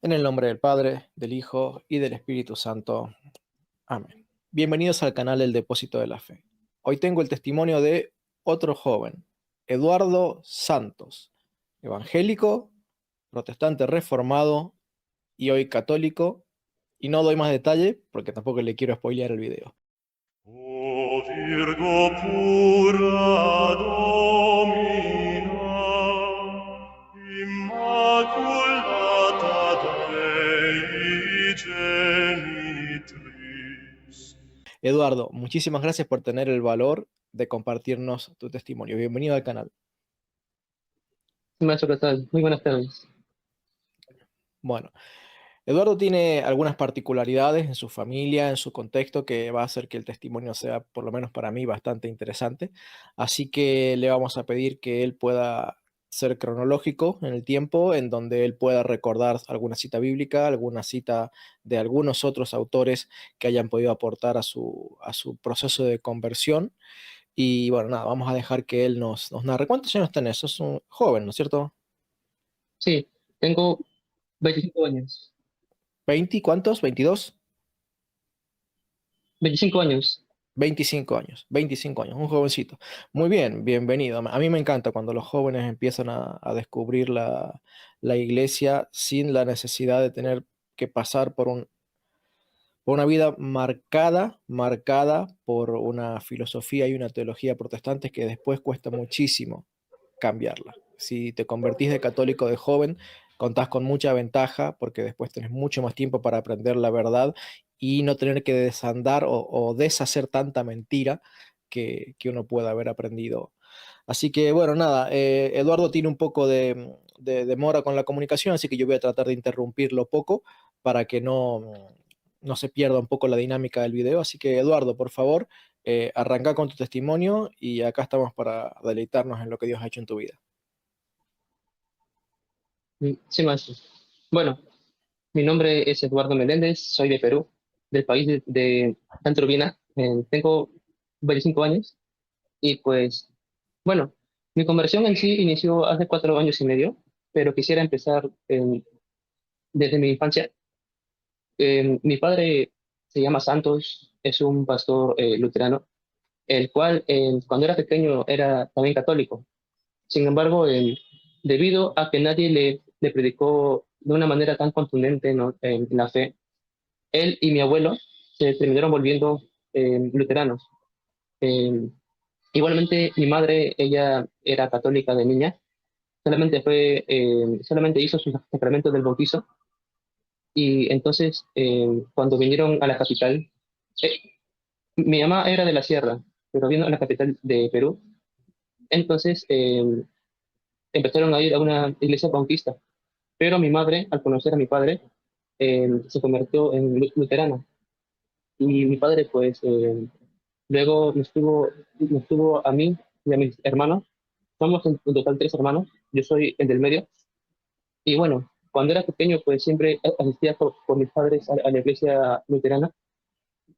En el nombre del Padre, del Hijo y del Espíritu Santo. Amén. Bienvenidos al canal El Depósito de la Fe. Hoy tengo el testimonio de otro joven, Eduardo Santos, evangélico, protestante reformado y hoy católico. Y no doy más detalle porque tampoco le quiero spoilear el video. O Virgo pura Domina, Immaculata Dei Genitrix. Eduardo, muchísimas gracias por tener el valor de compartirnos tu testimonio. Bienvenido al canal. Maestro, ¿qué tal? Muy buenas tardes. Bueno, Eduardo tiene algunas particularidades en su familia, en su contexto, que va a hacer que el testimonio sea, por lo menos para mí, bastante interesante. Así que le vamos a pedir que él pueda ser cronológico en el tiempo, en donde él pueda recordar alguna cita bíblica, alguna cita de algunos otros autores que hayan podido aportar a su proceso de conversión. Y bueno, nada, vamos a dejar que él nos narre. ¿Cuántos años tenés? Sos un joven, ¿no es cierto? Sí, tengo 25 años. ¿20? ¿Cuántos? ¿22? 25 años. 25 años, un jovencito. Muy bien, bienvenido. A mí me encanta cuando los jóvenes empiezan a descubrir la iglesia sin la necesidad de tener que pasar por una vida marcada por una filosofía y una teología protestantes que después cuesta muchísimo cambiarla. Si te convertís de católico de joven, contás con mucha ventaja porque después tenés mucho más tiempo para aprender la verdad y no tener que desandar o deshacer tanta mentira que uno pueda haber aprendido. Así que bueno, nada, Eduardo tiene un poco de demora con la comunicación, así que yo voy a tratar de interrumpirlo poco para que no se pierda un poco la dinámica del video. Así que Eduardo, por favor, arranca con tu testimonio y acá estamos para deleitarnos en lo que Dios ha hecho en tu vida. Sí, maestro. Bueno, mi nombre es Eduardo Meléndez, soy de Perú, del país de Antrovina. Tengo 25 años y pues, bueno, mi conversión en sí inició hace 4 años y medio, pero quisiera empezar desde mi infancia. Mi padre se llama Santos, es un pastor luterano, el cual cuando era pequeño era también católico. Sin embargo, debido a que nadie le predicó de una manera tan contundente, ¿no?, en la fe, él y mi abuelo se terminaron volviendo luteranos. Eh, Igualmente, mi madre, ella era católica de niña, solamente hizo sus sacramentos del bautizo y entonces cuando vinieron a la capital, eh, mi mamá era de la sierra, pero vino a la capital de Perú, entonces empezaron a ir a una iglesia bautista. Pero mi madre, al conocer a mi padre, se convirtió en luterana. Y mi padre, pues, luego nos tuvo a mí y a mis hermanos. Somos en total 3 hermanos. Yo soy el del medio. Y bueno, cuando era pequeño, pues siempre asistía por mis padres a la iglesia luterana.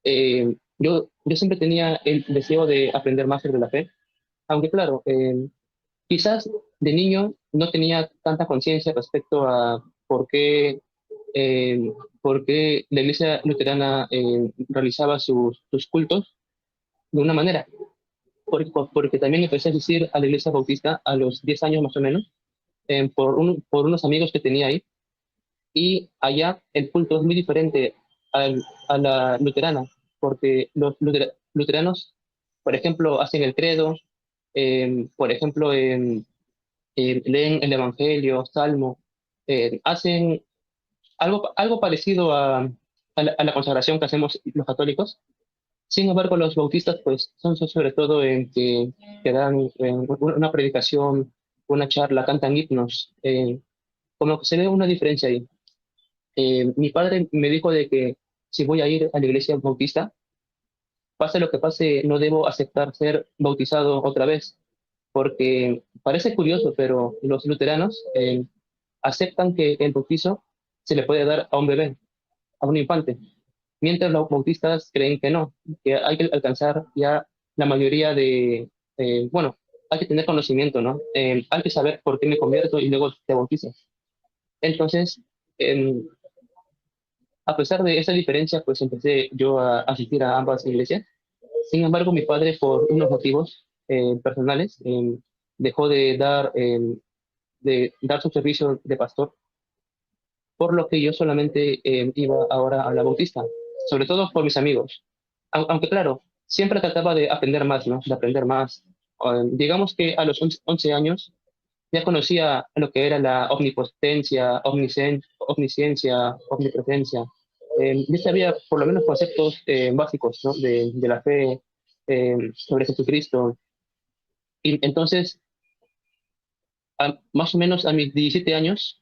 Yo siempre tenía el deseo de aprender más sobre la fe. Aunque claro, quizás de niño no tenía tanta conciencia respecto a eh, por qué la iglesia luterana realizaba sus cultos de una manera. Porque también empecé a asistir a la iglesia bautista a los 10 años más o menos, por unos amigos que tenía ahí. Y allá el culto es muy diferente a la luterana, porque los luteranos, por ejemplo, hacen el credo, por ejemplo, leen el Evangelio, Salmo, hacen algo parecido a la consagración que hacemos los católicos. Sin embargo, los bautistas pues son sobre todo en que dan una predicación, una charla, cantan himnos, como que se ve una diferencia ahí. Mi padre me dijo de que si voy a ir a la iglesia bautista, pase lo que pase, no debo aceptar ser bautizado otra vez, porque parece curioso, pero los luteranos aceptan que el bautizo se le puede dar a un bebé, a un infante, mientras los bautistas creen que no, que hay que alcanzar ya la mayoría bueno, hay que tener conocimiento, ¿no? Hay que saber por qué me convierto y luego te bautizas. Entonces, em, a pesar de esa diferencia, pues empecé yo a asistir a ambas iglesias. Sin embargo, mi padre, por unos motivos personales, dejó de dar su servicio de pastor, por lo que yo solamente iba ahora a la Bautista, sobre todo por mis amigos. Aunque claro, siempre trataba de aprender más, ¿no? De aprender más. Digamos que a los 11 años ya conocía lo que era la omnipotencia, omnisciencia, omnipresencia. Ya sabía por lo menos conceptos básicos, ¿no? De la fe sobre Jesucristo. Y entonces, más o menos a mis 17 años,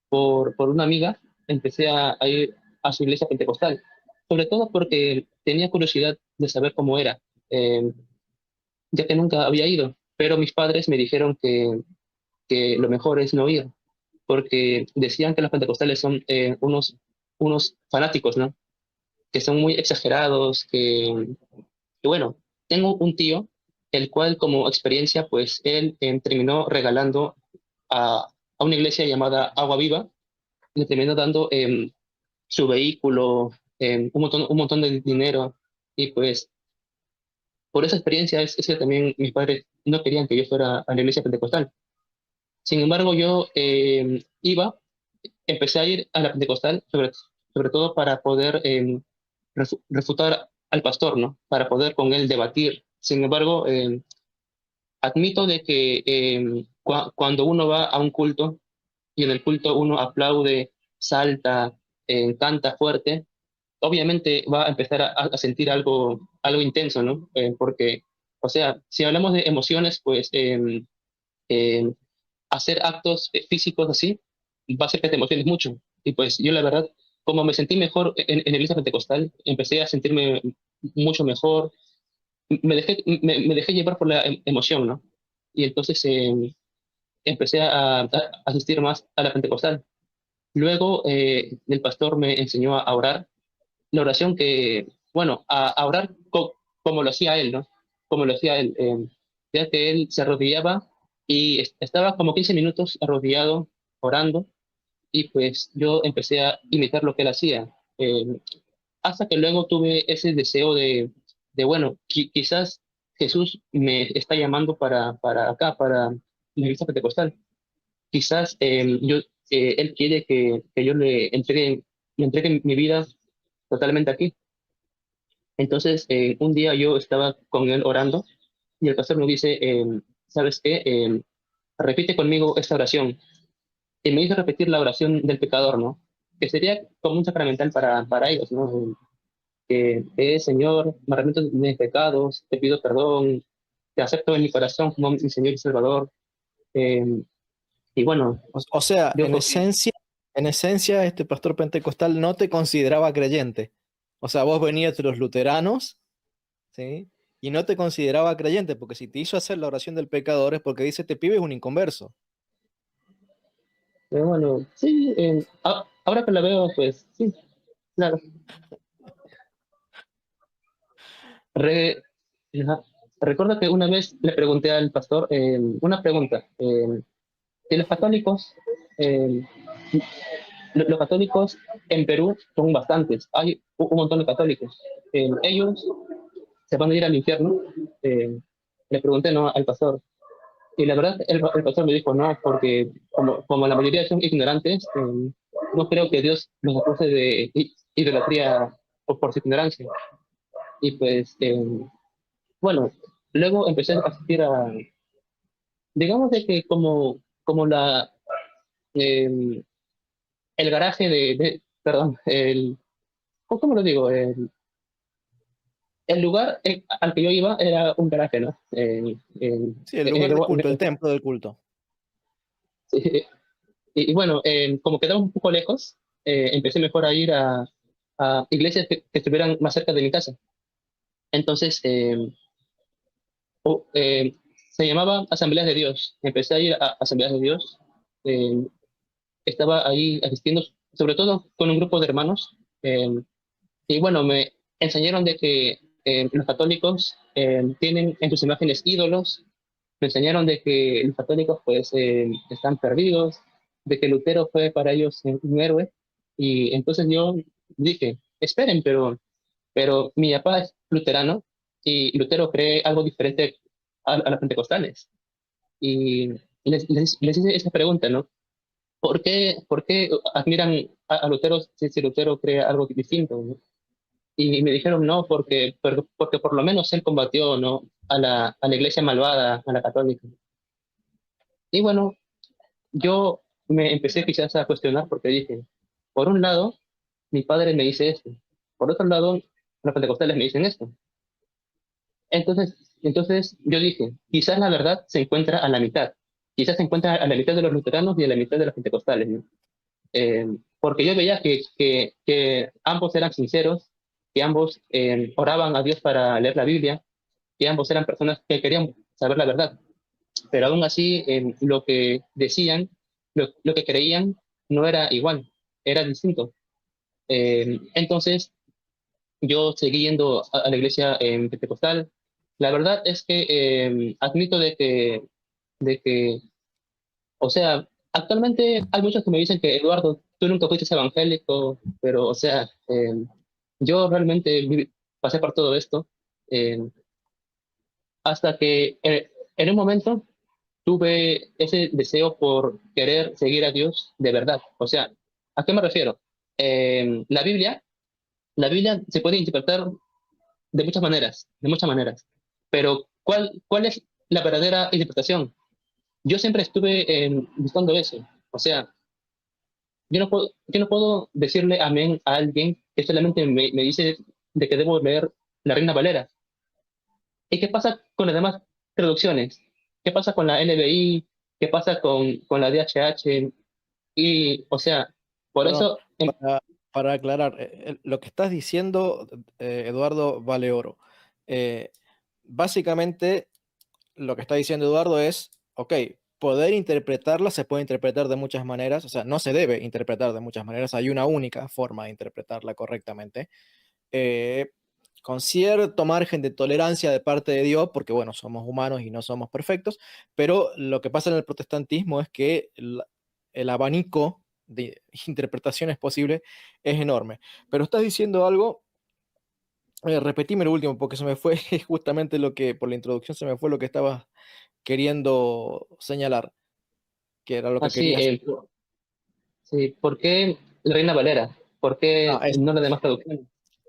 por una amiga, empecé a ir a su iglesia pentecostal, sobre todo porque tenía curiosidad de saber cómo era, eh, ya que nunca había ido, pero mis padres me dijeron que lo mejor es no ir, porque decían que los pentecostales son unos fanáticos, ¿no? Que son muy exagerados, que bueno, tengo un tío, el cual como experiencia, pues él terminó regalando a una iglesia llamada Agua Viva, le terminó dando su vehículo, un montón de dinero, y pues por esa experiencia es que también mis padres no querían que yo fuera a la iglesia pentecostal. Sin embargo, yo empecé a ir a la pentecostal, sobre todo para poder refutar al pastor, ¿no? Para poder con él debatir. Sin embargo, admito de que cuando uno va a un culto y en el culto uno aplaude, salta, canta fuerte, obviamente va a empezar a sentir algo intenso, ¿no? Porque, o sea, si hablamos de emociones, pues eh, hacer actos físicos así va a hacer que te emociones mucho. Y pues yo la verdad, como me sentí mejor en la iglesia pentecostal, empecé a sentirme mucho mejor, me dejé llevar por la emoción, ¿no? Y entonces empecé a asistir más a la pentecostal. Luego el pastor me enseñó a orar, la oración que, bueno, a orar como lo hacía él, ¿no? Como lo hacía él, ya que él se arrodillaba y estaba como 15 minutos arrodillado, orando, y pues yo empecé a imitar lo que él hacía, hasta que luego tuve ese deseo de bueno, quizás Jesús me está llamando para acá, para la iglesia pentecostal. Quizás él quiere que yo le entregue mi vida totalmente aquí. Entonces, un día yo estaba con él orando y el pastor me dice, ¿sabes qué? Repite conmigo esta oración. Y me hizo repetir la oración del pecador, ¿no? Que sería como un sacramental para ellos, ¿no? Que es, Señor, me arrepiento de mis pecados, te pido perdón, te acepto en mi corazón como mi Señor y Salvador. Eh, y bueno, O sea, yo cogí, en esencia, este pastor pentecostal no te consideraba creyente. O sea, vos venías de los luteranos, ¿sí? Y no te consideraba creyente, porque si te hizo hacer la oración del pecador es porque dice, este pibe es un inconverso. bueno, sí, ahora que la veo, pues sí, claro. Re- ajá. Recuerdo que una vez le pregunté al pastor una pregunta. Si los católicos, eh, los católicos en Perú son bastantes, hay un montón de católicos. Ellos se van a ir al infierno. Eh, Le pregunté, ¿no?, al pastor. Y la verdad, el pastor me dijo, no, porque como la mayoría son ignorantes, no creo que Dios los acuse de idolatría por su ignorancia. Y pues, bueno, luego empecé a asistir digamos de que como eh, el garaje perdón, ¿cómo lo digo? El lugar al que yo iba era un garaje, ¿no? Sí, el lugar de culto, el templo del culto. Y bueno, como quedaba un poco lejos, empecé mejor a ir a iglesias que estuvieran más cerca de mi casa. Entonces, o- eh, se llamaba Asambleas de Dios. Empecé a ir a Asambleas de Dios. eh, Estaba ahí asistiendo, sobre todo con un grupo de hermanos. Y bueno, me enseñaron de que los católicos tienen en sus imágenes ídolos. Me enseñaron de que los católicos pues están perdidos. de que Lutero fue para ellos un héroe. Y entonces yo dije, esperen, pero mi papá es luterano y Lutero cree algo diferente a los pentecostales. Y les hice esa pregunta, ¿no? Por qué admiran a Lutero si Lutero cree algo distinto, ¿no? Y me dijeron, no, porque por lo menos él combatió, ¿no? A la iglesia malvada, a la católica. Y bueno, yo me empecé quizás a cuestionar porque dije, por un lado, mi padre me dice esto, por otro lado, los pentecostales me dicen esto. Entonces yo dije, quizás la verdad se encuentra a la mitad, quizás se encuentra a la mitad de los luteranos y a la mitad de los pentecostales, ¿no? Porque yo veía que ambos eran sinceros, que ambos oraban a Dios para leer la Biblia, que ambos eran personas que querían saber la verdad, pero aún así lo que decían, lo que creían, no era igual, era distinto. Entonces yo seguí yendo a la iglesia pentecostal. La verdad es que admito de que, o sea, actualmente hay muchos que me dicen que, Eduardo, tú nunca fuiste evangélico, pero, o sea, yo realmente pasé por todo esto eh, hasta que en un momento tuve ese deseo por querer seguir a Dios de verdad. O sea, ¿a qué me refiero? La Biblia se puede interpretar de muchas maneras, pero ¿cuál es la verdadera interpretación? Yo siempre estuve buscando eso. O sea, yo no puedo decirle amén a alguien que solamente me dice de que debo leer la Reina Valera. ¿Y qué pasa con las demás traducciones? ¿Qué pasa con la NBI? ¿Qué pasa con la DHH? Y, o sea, por Perdón, eso, para aclarar, lo que estás diciendo, Eduardo, vale oro. Eh, Básicamente, lo que está diciendo Eduardo es, ok, poder interpretarla se puede interpretar de muchas maneras, o sea, no se debe interpretar de muchas maneras, hay una única forma de interpretarla correctamente, eh, con cierto margen de tolerancia de parte de Dios, porque bueno, somos humanos y no somos perfectos, pero lo que pasa en el protestantismo es que el abanico de interpretaciones posibles es enorme. Pero estás diciendo algo, repetime lo último, porque se me fue justamente lo que, por la introducción se me fue lo que estabas queriendo señalar, que era lo que así, querías. sí, ¿por qué la Reina Valera? ¿Por qué Ah, no las demás traducciones?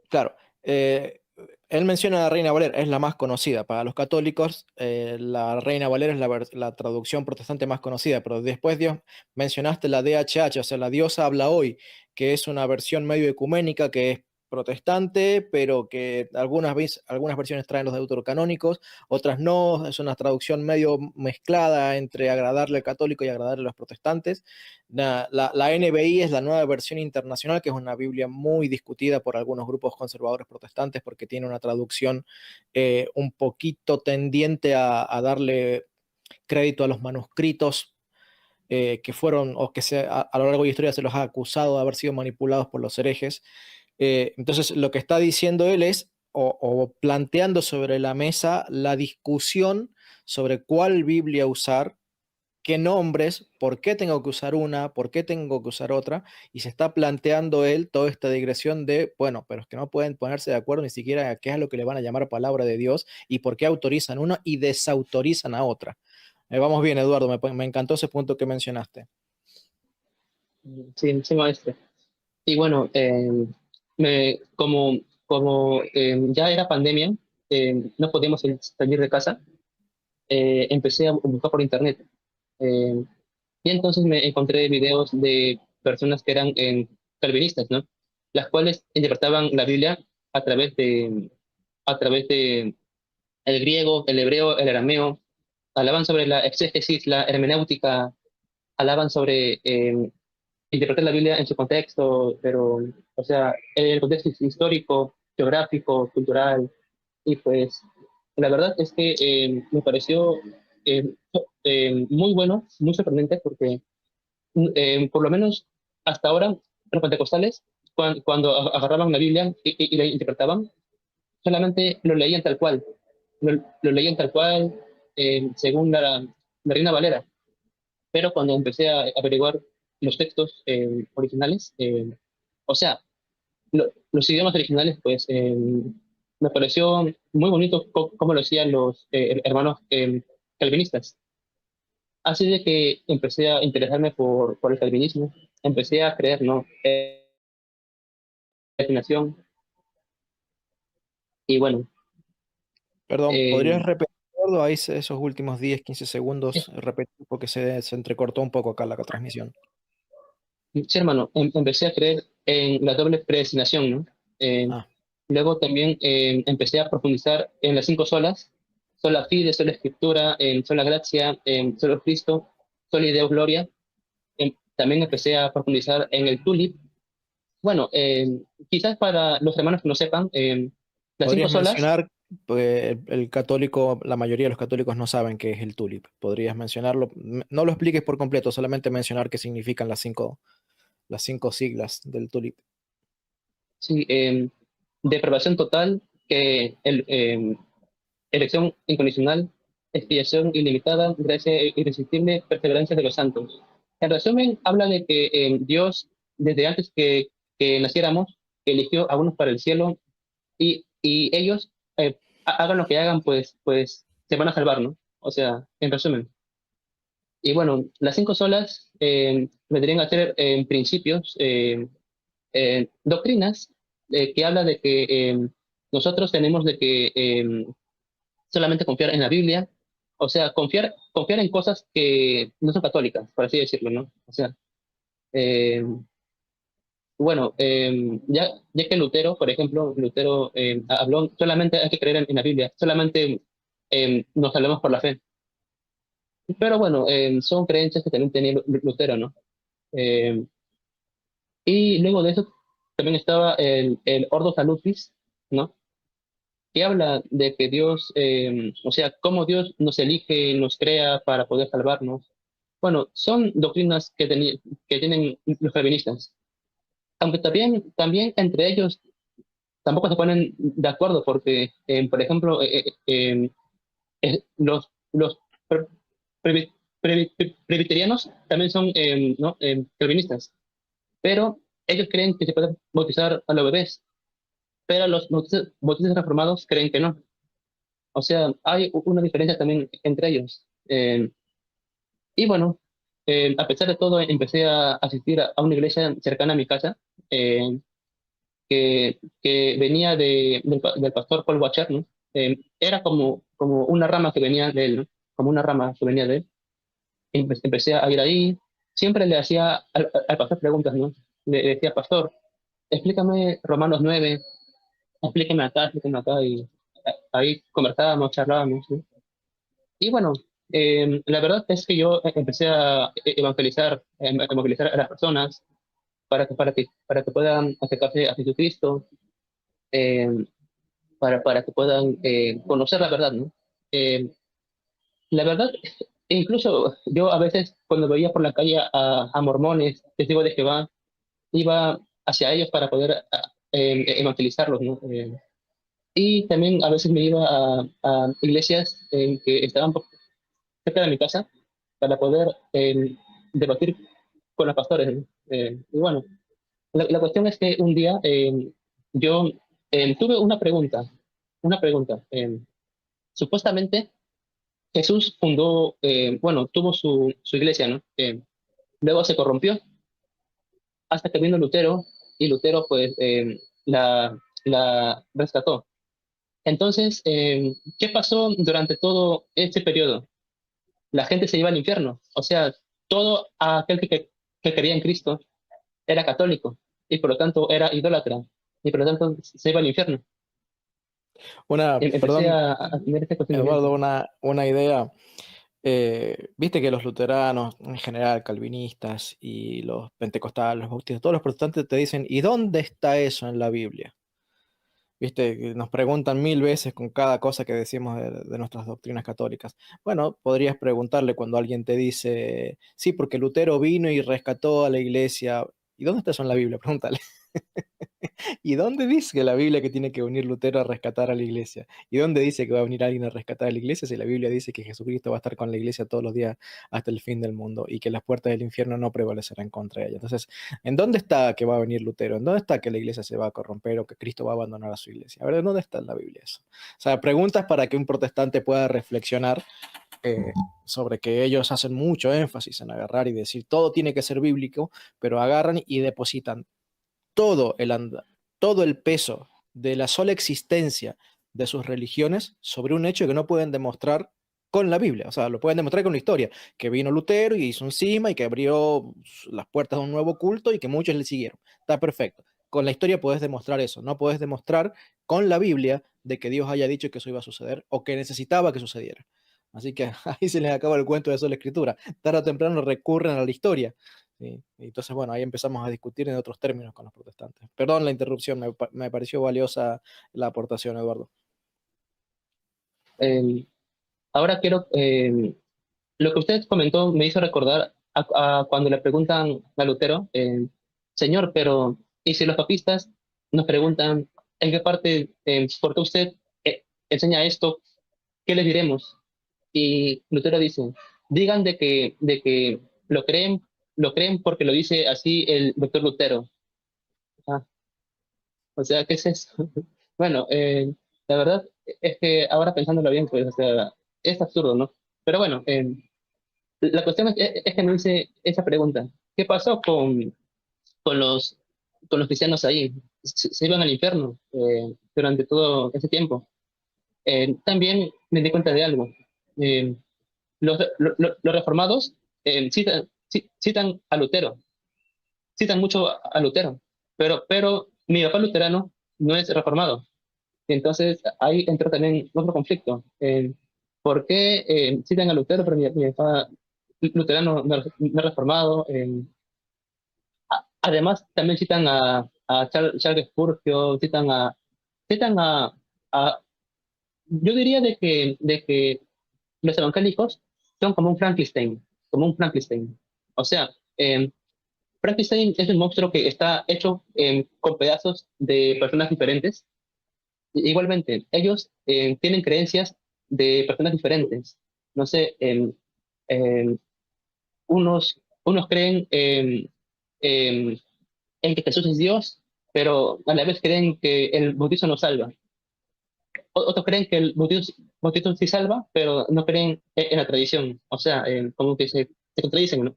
claro, él menciona a la Reina Valera, es la más conocida. Para los católicos, la Reina Valera es la traducción protestante más conocida, pero después Dios mencionaste la DHH, o sea, la Diosa habla hoy, que es una versión medio ecuménica, que es protestante, pero que algunas versiones traen los deuterocanónicos, otras no, es una traducción medio mezclada entre agradarle al católico y agradarle a los protestantes. La NBI es la nueva versión internacional, que es una Biblia muy discutida por algunos grupos conservadores protestantes porque tiene una traducción un poquito tendiente a darle crédito a los manuscritos que fueron o que a lo largo de la historia se los ha acusado de haber sido manipulados por los herejes. Entonces, lo que está diciendo él es, o planteando sobre la mesa la discusión sobre cuál Biblia usar, qué nombres, por qué tengo que usar una, por qué tengo que usar otra, y se está planteando él toda esta digresión de, bueno, pero es que no pueden ponerse de acuerdo ni siquiera a qué es lo que le van a llamar palabra de Dios y por qué autorizan una y desautorizan a otra. Vamos bien, Eduardo, me encantó ese punto que mencionaste. Sí, sí, maestro. Y bueno, como ya era pandemia, no podíamos salir de casa, empecé a buscar por internet. Eh, y entonces me encontré videos de personas que eran calvinistas, ¿no? Las cuales interpretaban la Biblia a través a través de el griego, el hebreo, el arameo, hablaban sobre la exégesis, la hermenéutica, hablaban sobre interpretar la Biblia en su contexto, pero, o sea, en el contexto histórico, geográfico, cultural, y pues la verdad es que me pareció eh, muy bueno, muy sorprendente, porque por lo menos hasta ahora los pentecostales, cuando agarraban la Biblia y la interpretaban, solamente lo leían tal cual, lo leían tal cual según la Reina Valera, pero cuando empecé a averiguar los textos originales, o sea, los idiomas originales, pues me pareció muy bonito cómo lo hacían los hermanos calvinistas. Así de que empecé a interesarme por el calvinismo, empecé a creer, ¿no? Afinación, y bueno, Perdón, ¿podrías eh, repetir todo ahí esos últimos 10, 15 segundos? Repetir porque se entrecortó un poco acá la transmisión. sí, hermano, empecé a creer en la doble predestinación, ¿no? Eh, Ah, Luego también empecé a profundizar en las cinco solas: sola fide, sola escritura, sola gracia, solo Cristo, sola Deo gloria. También empecé a profundizar en el tulip. Bueno, quizás para los hermanos que no sepan, las cinco ¿podrías solas, mencionar, pues, el católico, la mayoría de los católicos no saben qué es el tulip? ¿Podrías mencionarlo? No lo expliques por completo, solamente mencionar qué significan las cinco siglas del tulip. sí, depravación total, elección incondicional, expiación ilimitada, gracia irresistible, perseverancia de los santos. En resumen, habla de que Dios, desde antes que naciéramos, eligió a unos para el cielo y ellos, hagan lo que hagan, pues se van a salvar, ¿no? O sea, en resumen. Y bueno, las cinco solas vendrían a ser principios, doctrinas que habla de que nosotros tenemos de que solamente confiar en la Biblia, o sea, confiar en cosas que no son católicas, por así decirlo, ¿no? O sea, eh, bueno, ya que Lutero, por ejemplo, Lutero habló, solamente hay que creer en la Biblia, solamente nos salvamos por la fe. Pero bueno, son creencias que también tenía Lutero, ¿no? Eh, y luego de eso también estaba el Ordo Salutis, ¿no? Que habla de que Dios, o sea, cómo Dios nos elige, nos crea para poder salvarnos. Bueno, son doctrinas que tienen los calvinistas, aunque también entre ellos tampoco se ponen de acuerdo porque, por ejemplo, los pre- presbiterianos también son ¿no? calvinistas, pero ellos creen que se puede bautizar a los bebés, pero los bautistas reformados creen que no. O sea, hay una diferencia también entre ellos. Y bueno, a pesar de todo, empecé a asistir a una iglesia cercana a mi casa, eh, que venía del pastor Paul Washer, ¿no? Era como una rama que venía de él, ¿no? Como una rama que venía de él. Empecé a ir ahí. Siempre le hacía al pastor preguntas, ¿no? Le decía, pastor, explícame Romanos 9, explíqueme acá, y ahí conversábamos, charlábamos, ¿no? Y bueno, la verdad es que yo empecé a evangelizar a las personas para que puedan acercarse a Jesucristo, eh, para que puedan conocer la verdad, ¿no? Eh, la verdad, incluso yo a veces cuando veía por la calle a mormones, testigos de Jehová, iba hacia ellos para poder evangelizarlos, ¿no? Y también a veces me iba a iglesias que estaban cerca de mi casa para poder debatir con los pastores, ¿no? Y bueno, la cuestión es que un día yo tuve una pregunta. Supuestamente Jesús fundó, bueno, tuvo su iglesia, ¿no? Luego se corrompió hasta que vino Lutero y Lutero pues la rescató. Entonces, ¿qué pasó durante todo este periodo? La gente se iba al infierno. O sea, todo aquel que creía en Cristo era católico y por lo tanto era idólatra y por lo tanto se iba al infierno. Empecé Perdón, a tener este cuestionamiento. Eduardo, una idea. Viste que los luteranos, en general, calvinistas y los pentecostales, los bautistas, todos los protestantes te dicen, ¿y dónde está eso en la Biblia? Viste, que nos preguntan mil veces con cada cosa que decimos de nuestras doctrinas católicas. Bueno, podrías preguntarle cuando alguien te dice, sí, porque Lutero vino y rescató a la iglesia. ¿Y dónde está eso en la Biblia? Pregúntale. ¿Y dónde dice la Biblia que tiene que venir Lutero a rescatar a la iglesia? ¿Y dónde dice que va a venir alguien a rescatar a la iglesia si la Biblia dice que Jesucristo va a estar con la iglesia todos los días hasta el fin del mundo y que las puertas del infierno no prevalecerán contra ella? Entonces, ¿en dónde está que va a venir Lutero? ¿En dónde está que la iglesia se va a corromper o que Cristo va a abandonar a su iglesia? A ver, ¿en dónde está en la Biblia eso? O sea, preguntas para que un protestante pueda reflexionar eh, sobre que ellos hacen mucho énfasis en agarrar y decir todo tiene que ser bíblico, pero agarran y depositan todo todo el peso de la sola existencia de sus religiones sobre un hecho que no pueden demostrar con la Biblia. O sea, lo pueden demostrar con la historia, que vino Lutero y hizo un cisma y que abrió las puertas de un nuevo culto y que muchos le siguieron. Está perfecto. Con la historia puedes demostrar eso. No puedes demostrar con la Biblia de que Dios haya dicho que eso iba a suceder o que necesitaba que sucediera. Así que ahí se les acaba el cuento de sola escritura. Tarde o temprano recurren a la historia. ¿Sí? Y entonces, bueno, ahí empezamos a discutir en otros términos con los protestantes. Perdón la interrupción, me pareció valiosa la aportación, Eduardo. Eh, Ahora quiero, lo que usted comentó me hizo recordar a cuando le preguntan a Lutero, Señor, pero ¿y si los papistas nos preguntan en qué parte, por qué usted enseña esto, qué les diremos? Y Lutero dice, digan de que lo creen porque lo dice así el doctor Lutero. Ah, o sea, ¿qué es eso? Bueno, la verdad es que ahora pensándolo bien, pues, o sea, es absurdo, ¿no? Pero bueno, la cuestión es que me hice esa pregunta. ¿Qué pasó con con los cristianos ahí? Se iban al infierno durante todo ese tiempo. También me di cuenta de algo. Eh, los reformados citan a Lutero, citan mucho a Lutero, pero mi papá luterano no es reformado. Entonces ahí entró también otro conflicto. ¿Por qué citan a Lutero, pero mi papá luterano no es reformado? Además, también citan a Charles Spurgeon, citan a- yo diría de que los evangélicos son como un Frankenstein. O sea, Frankenstein es un monstruo que está hecho con pedazos de personas diferentes. Igualmente, ellos tienen creencias de personas diferentes. No sé, em, unos creen en que Jesús es Dios, pero a la vez creen que el bautismo no salva. Otros creen que el bautismo sí salva, pero no creen en la tradición. O sea, como que se contradicen, ¿no?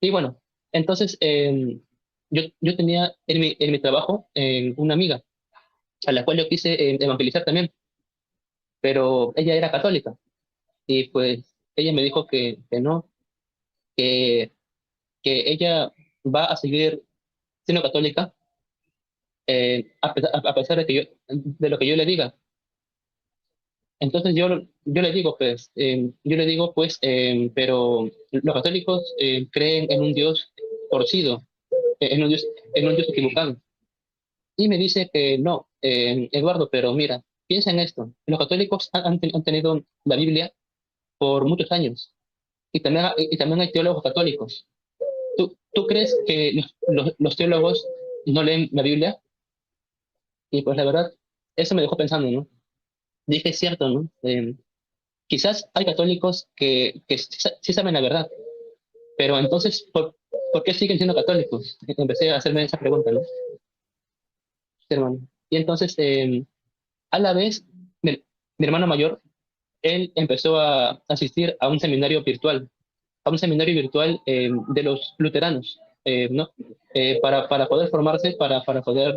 Y bueno, entonces yo tenía en mi trabajo una amiga a la cual yo quise evangelizar también, pero ella era católica y pues ella me dijo que no, que, que ella va a seguir siendo católica a pesar de de lo que yo le diga. Entonces yo le digo, pues, pero los católicos creen en un Dios torcido, en en un Dios equivocado. Y me dice que no, Eduardo, pero mira, piensa en esto. Los católicos han tenido la Biblia por muchos años y también hay teólogos católicos. ¿Tú crees que los teólogos no leen la Biblia? Y pues la verdad, eso me dejó pensando, ¿no? Dije, es cierto, ¿no? Quizás hay católicos que sí saben la verdad, pero entonces, ¿por qué siguen siendo católicos? Empecé a hacerme esa pregunta, ¿no? Sí, hermano. Y entonces, a la vez, mi hermano mayor, él empezó a asistir a un seminario virtual de los luteranos, ¿no? Para poder formarse, para poder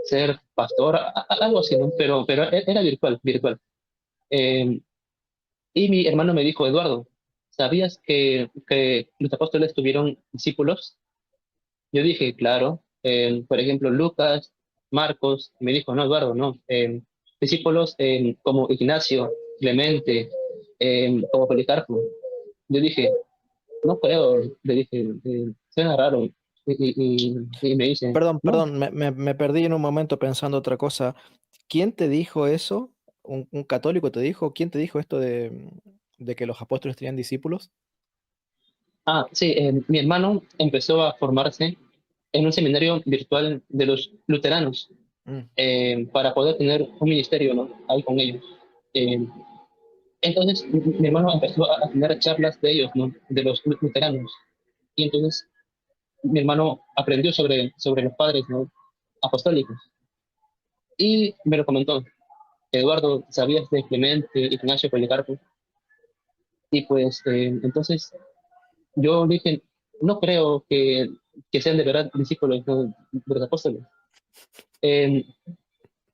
ser pastor, algo así, ¿no? Pero era virtual, virtual. Eh, y mi hermano me dijo, Eduardo, ¿sabías que los apóstoles tuvieron discípulos? Yo dije, claro, por ejemplo, Lucas, Marcos, me dijo, no, Eduardo, no, discípulos como Ignacio, Clemente, como Policarpo. Yo dije, no creo, le dije, suena raro. Y me dice, Perdón, no, perdón, me perdí en un momento pensando otra cosa. ¿Quién te dijo eso? Un católico te dijo? ¿Quién te dijo esto de que los apóstoles tenían discípulos? sí, mi hermano empezó a formarse en un seminario virtual de los luteranos Mm. para poder tener un ministerio, ¿no? Ahí con ellos. Eh, entonces, mi hermano empezó a tener charlas de ellos, ¿no? De los luteranos. Y entonces, mi hermano aprendió sobre los padres, ¿no? Apostólicos. Y me lo comentó. Eduardo, ¿sabías de Clemente, Ignacio, Policarpo? Y pues, entonces, yo dije, no creo que sean de verdad discípulos, ¿no? De los apóstoles. Eh,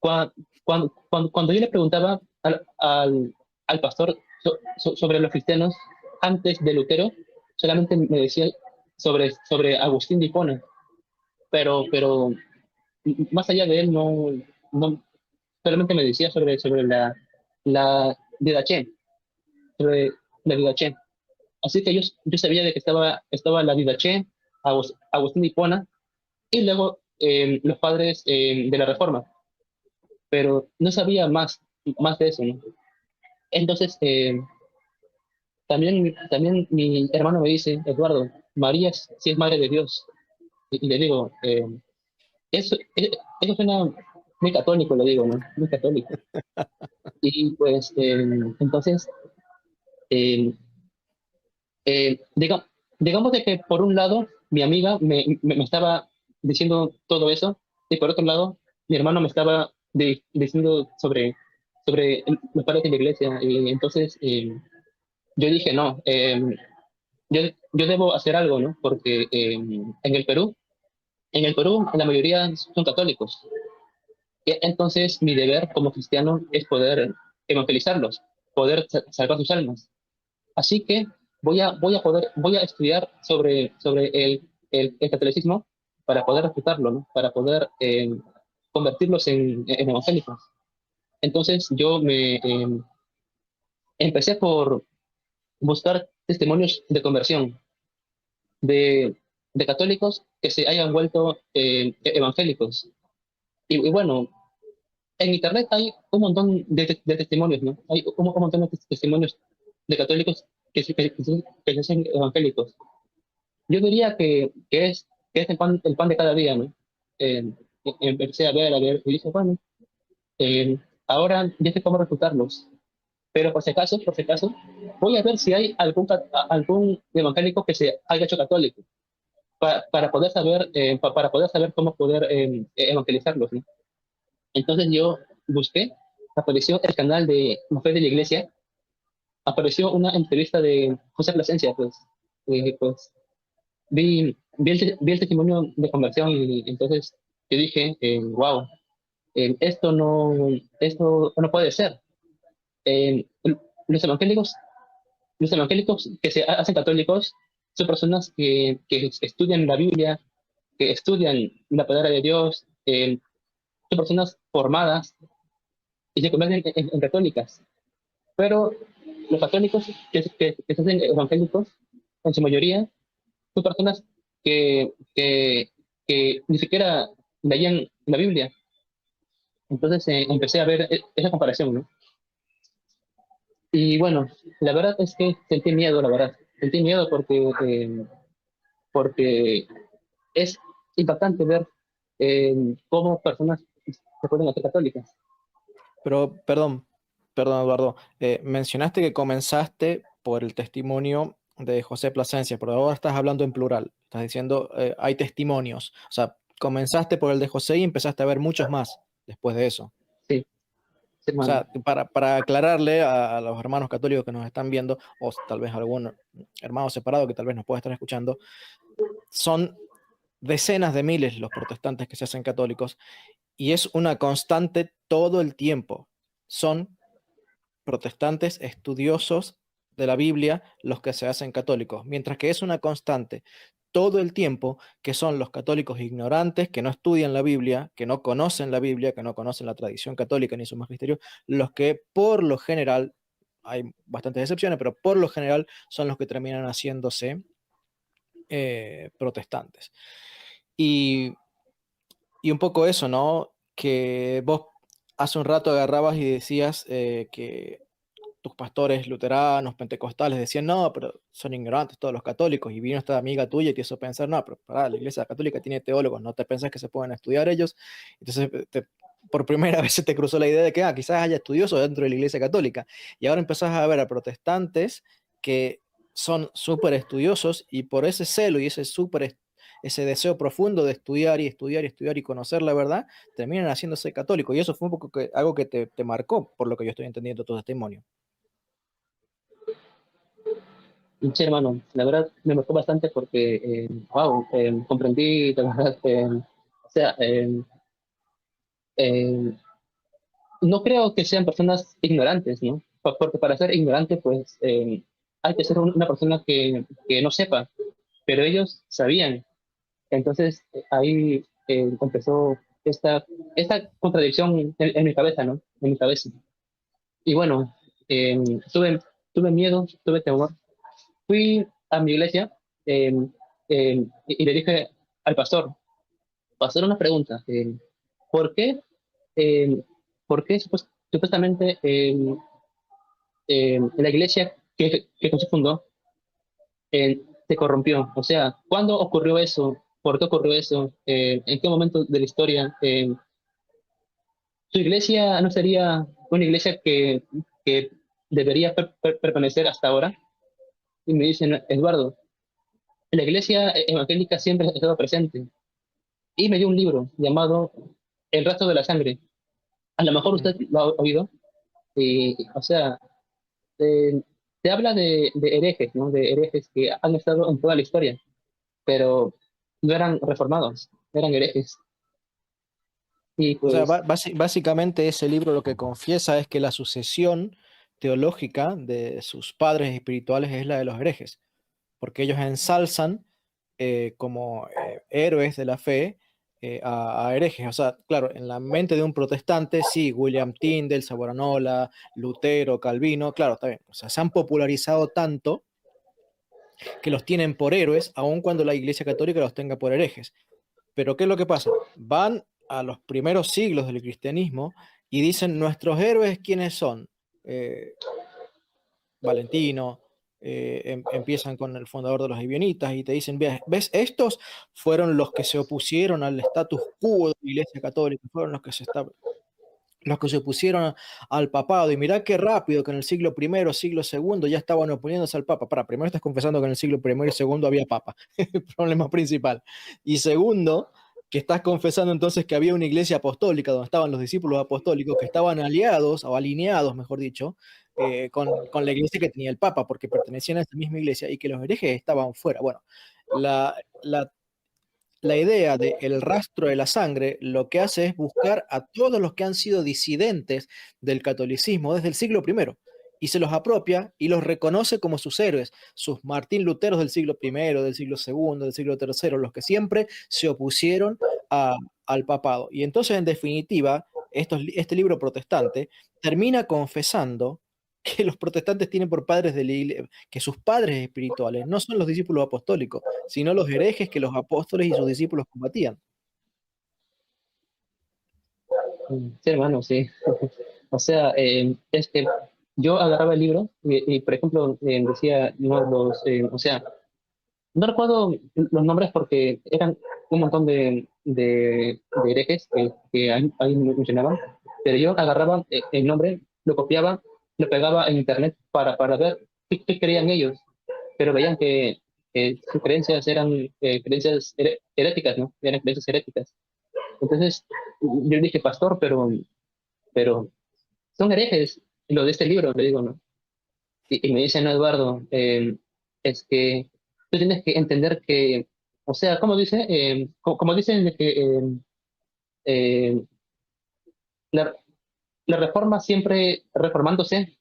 cuando yo le preguntaba al pastor sobre los cristianos antes de Lutero, solamente me decía sobre Agustín de Hipona, pero más allá de él no solamente me decía sobre la Didache, sobre la Didache. Así que yo sabía de que estaba la Didache, Agustín de Hipona y luego los padres de la Reforma, pero no sabía más de eso, ¿no? Entonces, también mi hermano me dice, Eduardo, María sí es madre de Dios. Y le digo, eso suena muy católico, le digo, ¿no? Muy católico. Y pues, entonces, eh, diga- digamos de que por un lado, mi amiga me estaba diciendo todo eso, y por otro lado, mi hermano me estaba diciendo sobre los padres de la iglesia. Y entonces, yo dije, no, yo debo hacer algo, ¿no? Porque en el Perú la mayoría son católicos. Entonces mi deber como cristiano es poder evangelizarlos, poder salvar sus almas. Así que voy a estudiar sobre el catolicismo para poder refutarlo, ¿no? Para poder convertirlos en evangélicos. Entonces yo empecé por buscar testimonios de conversión de, de católicos que se hayan vuelto evangélicos. Y bueno, en Internet hay un montón de testimonios, ¿no? Hay un montón de testimonios de católicos que se hacen evangélicos. Yo diría que es el pan de cada día, ¿no? Eh, empecé a ver, y dije, bueno, ahora ya sé cómo refutarlos. Pero por si acaso, voy a ver si hay algún evangélico que se haya hecho católico para poder saber, para poder saber cómo poder evangelizarlos, ¿no? Entonces yo busqué, apareció el canal de Mujer de la Iglesia, apareció una entrevista de José Plasencia, pues vi el testimonio de conversión y entonces yo dije, wow, esto no puede ser. Eh, los evangélicos, los evangélicos que se hacen católicos son personas que estudian la Biblia, que estudian la palabra de Dios, son personas formadas y se convierten en católicas. Pero los católicos que se hacen evangélicos, en su mayoría, son personas que ni siquiera leían la Biblia. Entonces empecé a ver esa comparación, ¿no? Y bueno, la verdad es que sentí miedo, la verdad. Sentí miedo porque es impactante ver cómo personas se pueden hacer católicas. Pero, perdón, Eduardo, mencionaste que comenzaste por el testimonio de José Plasencia, pero ahora estás hablando en plural. Estás diciendo, hay testimonios. O sea, comenzaste por el de José y empezaste a ver muchos más después de eso. Sí, sí, O hermano. sea, para aclararle a los hermanos católicos que nos están viendo, o tal vez algún hermano separado que tal vez nos pueda estar escuchando, son decenas de miles los protestantes que se hacen católicos y es una constante todo el tiempo. Son protestantes estudiosos de la Biblia los que se hacen católicos, mientras que es una constante todo el tiempo que son los católicos ignorantes, que no estudian la Biblia, que no conocen la Biblia, que no conocen la tradición católica ni su magisterio, los que por lo general, hay bastantes excepciones, pero por lo general son los que terminan haciéndose protestantes. Y, y un poco eso, ¿no? Que vos hace un rato agarrabas y decías que tus pastores luteranos, pentecostales decían, no, pero son ignorantes todos los católicos, y vino esta amiga tuya y te hizo pensar, no, pero pará, la iglesia católica tiene teólogos, ¿no te pensás que se pueden estudiar ellos? Entonces, por primera vez se te cruzó la idea de que quizás haya estudiosos dentro de la iglesia católica, y ahora empezás a ver a protestantes que son súper estudiosos, y por ese celo y ese deseo profundo de estudiar y estudiar y estudiar y conocer la verdad, terminan haciéndose católicos. Y eso fue un poco algo que te marcó, por lo que yo estoy entendiendo tu testimonio. Sí, hermano, la verdad me marcó bastante porque, wow, comprendí, la verdad, o sea, eh, no creo que sean personas ignorantes, ¿no? Porque para ser ignorante, pues, hay que ser una persona que no sepa, pero ellos sabían. Entonces, ahí empezó esta contradicción en mi cabeza, ¿no? En mi cabeza. Y bueno, eh, tuve, tuve miedo, tuve temor. Fui a mi iglesia eh, y le dije al pastor, una pregunta. ¿Por qué, eh, por qué supuestamente la iglesia que Jesús fundó se corrompió? O sea, ¿cuándo ocurrió eso? ¿Por qué ocurrió eso? ¿En qué momento de la historia? ¿Su iglesia no sería una iglesia que debería permanecer hasta ahora? Y me dicen, Eduardo, la iglesia evangélica siempre ha estado presente. Y me dio un libro llamado El rastro de la sangre. A lo mejor Mm. usted lo ha oído. Y, o sea, eh, te habla de herejes, ¿no? De herejes que han estado en toda la historia, pero no eran reformados, eran herejes. Y O sea, pues, básicamente ese libro lo que confiesa es que la sucesión teológica de sus padres espirituales es la de los herejes, porque ellos ensalzan como héroes de la fe a herejes. O sea, claro, en la mente de un protestante, sí, William Tyndale, Savonarola, Lutero, Calvino, claro, está bien. O sea, se han popularizado tanto que los tienen por héroes, aun cuando la Iglesia Católica los tenga por herejes. Pero ¿qué es lo que pasa? Van a los primeros siglos del cristianismo y dicen, nuestros héroes, ¿quiénes son? Eh, Valentino, empiezan con el fundador de los Ebionitas y te dicen, ¿ves? Estos fueron los que se opusieron al status quo de la Iglesia Católica, fueron los que se opusieron al papado. Y mirá qué rápido que en el siglo primero, siglo segundo ya estaban oponiéndose al papa. Primero estás confesando que en el siglo primero y segundo había papa, el problema principal. Y segundo, que estás confesando entonces que había una iglesia apostólica donde estaban los discípulos apostólicos que estaban aliados, o alineados, mejor dicho, con la iglesia que tenía el papa, porque pertenecían a esa misma iglesia y que los herejes estaban fuera. Bueno, la, la la idea de el rastro de la sangre lo que hace es buscar a todos los que han sido disidentes del catolicismo desde el siglo primero y se los apropia y los reconoce como sus héroes, sus Martín Luteros del siglo primero, del siglo segundo, del siglo tercero, los que siempre se opusieron al papado. Y entonces, en definitiva, este libro protestante termina confesando que los protestantes tienen por padres de la iglesia, que sus padres espirituales no son los discípulos apostólicos, sino los herejes que los apóstoles y sus discípulos combatían. sí, hermano, sí. O sea, es que yo agarraba el libro y, por ejemplo, decía, no, o sea, no recuerdo los nombres porque eran un montón de herejes que ahí mencionaban, pero yo agarraba el nombre, lo copiaba, lo pegaba en internet para ver qué creían ellos, pero veían que sus creencias eran creencias heréticas, ¿no? Eran creencias heréticas. Entonces, yo dije, pastor, pero son herejes, lo de este libro, le digo, ¿no? Y me dice, no, Eduardo, es que tú tienes que entender que, o sea, como dice, como dicen de que eh, la, la reforma siempre reformándose,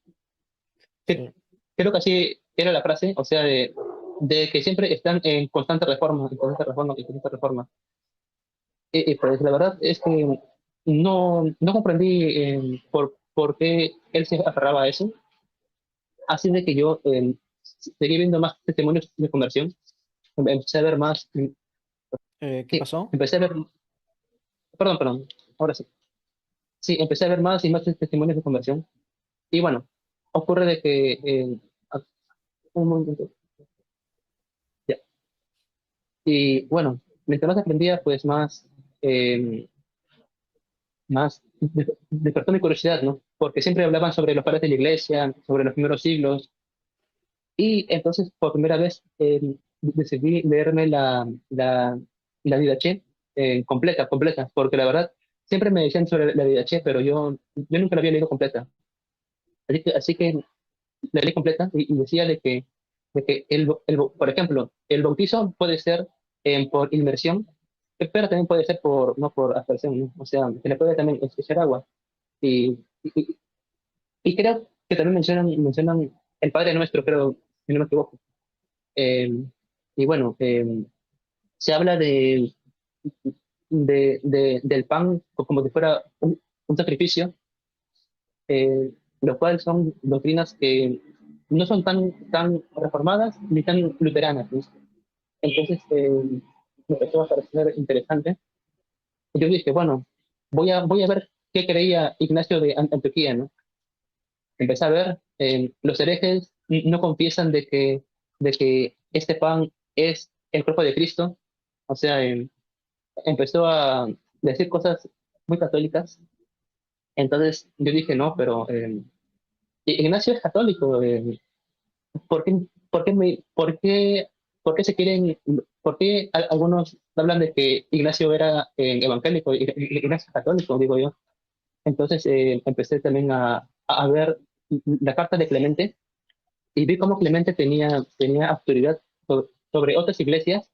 que, Sí. creo que así era la frase, o sea, de que siempre están en constante reforma, en constante reforma, en constante reforma. Y pues la verdad es que no comprendí por qué él se aferraba a eso, así de que yo seguí viendo más testimonios de conversión, empecé a ver más, ¿Qué sí, pasó? empecé a ver, perdón, ahora sí. Sí, empecé a ver más y más testimonios de conversión. Y bueno, ocurre de que, un momento, ya. Y bueno, mientras más aprendía, pues eh, más despertó mi curiosidad, ¿no? Porque siempre hablaban sobre los padres de la iglesia, sobre los primeros siglos, y entonces por primera vez decidí leerme la Didache completa, porque la verdad siempre me decían sobre la Didache, pero yo nunca la había leído completa. Así que la leí completa y decía de que por ejemplo, el bautizo puede ser por inmersión, pero también puede ser no por aspersión, ¿no? O sea, se le puede también echar agua. Y, y, y creo que también mencionan el Padre Nuestro, creo, si no me equivoco. Eh, y bueno, se habla del pan como si fuera un sacrificio, lo cual son doctrinas que no son tan reformadas ni tan luteranas, ¿no? Entonces, me empezó a parecer interesante. Y yo dije, bueno, voy a ver qué creía Ignacio de Antioquía, ¿no? Empecé a ver, los herejes no confiesan de que este pan es el cuerpo de Cristo. O sea, empezó a decir cosas muy católicas. Entonces yo dije, no, pero Ignacio es católico. ¿Por qué, por qué se quieren, por qué algunos hablan de que Ignacio era evangélico y Ignacio es católico, digo yo? Entonces empecé también a ver la carta de Clemente y vi cómo Clemente tenía autoridad sobre otras iglesias,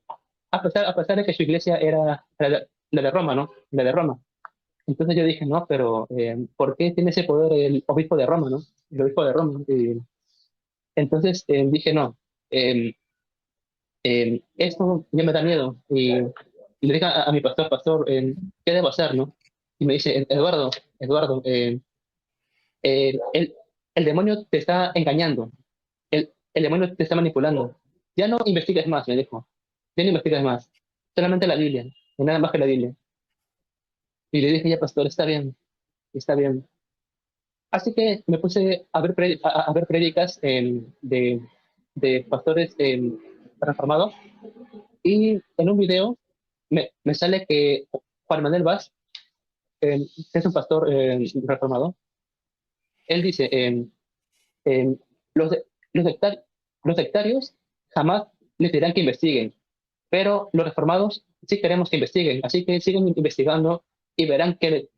a pesar de que su iglesia era la de Roma, ¿no? La de Roma. Entonces yo dije, no, pero ¿por qué tiene ese poder el obispo de Roma, ¿no? El obispo de Roma. Y entonces dije, no, eh, esto ya me da miedo. Y le dije a mi pastor, ¿qué debo hacer, no? Y me dice, Eduardo, el, el demonio te está engañando, el demonio te está manipulando. Ya no investigues más, me dijo. Ya no investigues más. Solamente la Biblia, y nada más que la Biblia. Y le dije, ya, pastor, está bien, está bien. Así que me puse a ver prédicas de pastores reformados y en un video me sale que Juan Manuel Vaz, que es un pastor reformado, él dice, eh, los, los, sectar- los sectarios jamás les dirán que investiguen, pero los reformados sí queremos que investiguen, así que siguen investigando y verán que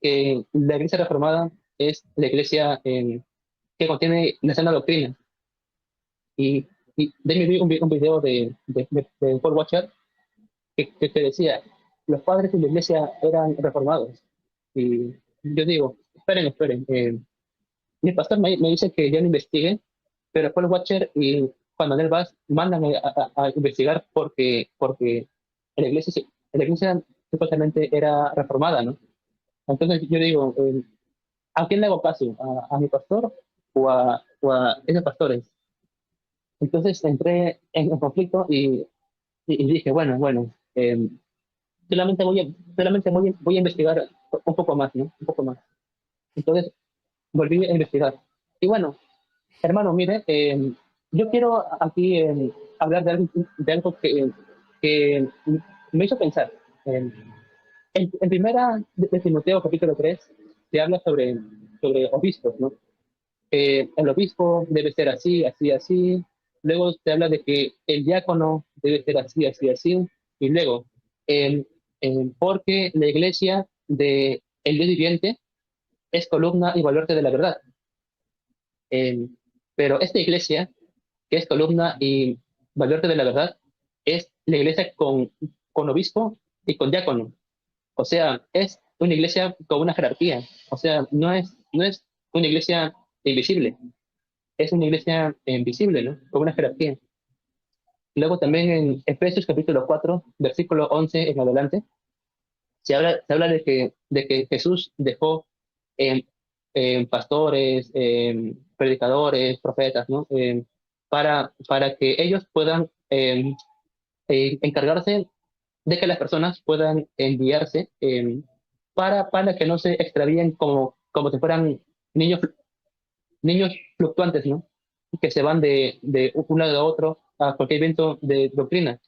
la iglesia reformada es la iglesia que contiene la sana doctrina. Y, y de ahí vi un video de Paul Watcher que decía, los padres de la iglesia eran reformados. Y yo digo, esperen. Mi pastor me dice que yo no investigue, pero Paul Watcher y Juan Manuel Vaz mandan a investigar porque la iglesia supuestamente era reformada, ¿no? Entonces yo digo, ¿a quién le hago caso? ¿A mi pastor o a esos pastores? Entonces entré en conflicto y dije, bueno, solamente voy a investigar un poco más, ¿no? Un poco más. Entonces volví a investigar. Y bueno, hermano, mire, yo quiero aquí hablar de algo que me hizo pensar. Eh, en primera de Timoteo, capítulo 3 se habla sobre obispos, ¿no? El obispo debe ser así, así, así. Luego se habla de que el diácono debe ser así, así, así. Y luego, eh, porque la iglesia de el Dios viviente es columna y baluarte de la verdad. Eh, pero esta iglesia, que es columna y baluarte de la verdad, es la iglesia con obispo y con diácono. O sea, es una iglesia con una jerarquía. O sea, no es una iglesia invisible, es una iglesia invisible, ¿no? Con una jerarquía. Luego también en Efesios capítulo 4 versículo 11 en adelante, se habla de que Jesús dejó eh, pastores, predicadores, profetas, ¿no? Para que ellos puedan encargarse de que las personas puedan enviarse para que no se extravíen como si fueran niños, niños fluctuantes, ¿no? Que se van de un lado a otro a cualquier viento de doctrina.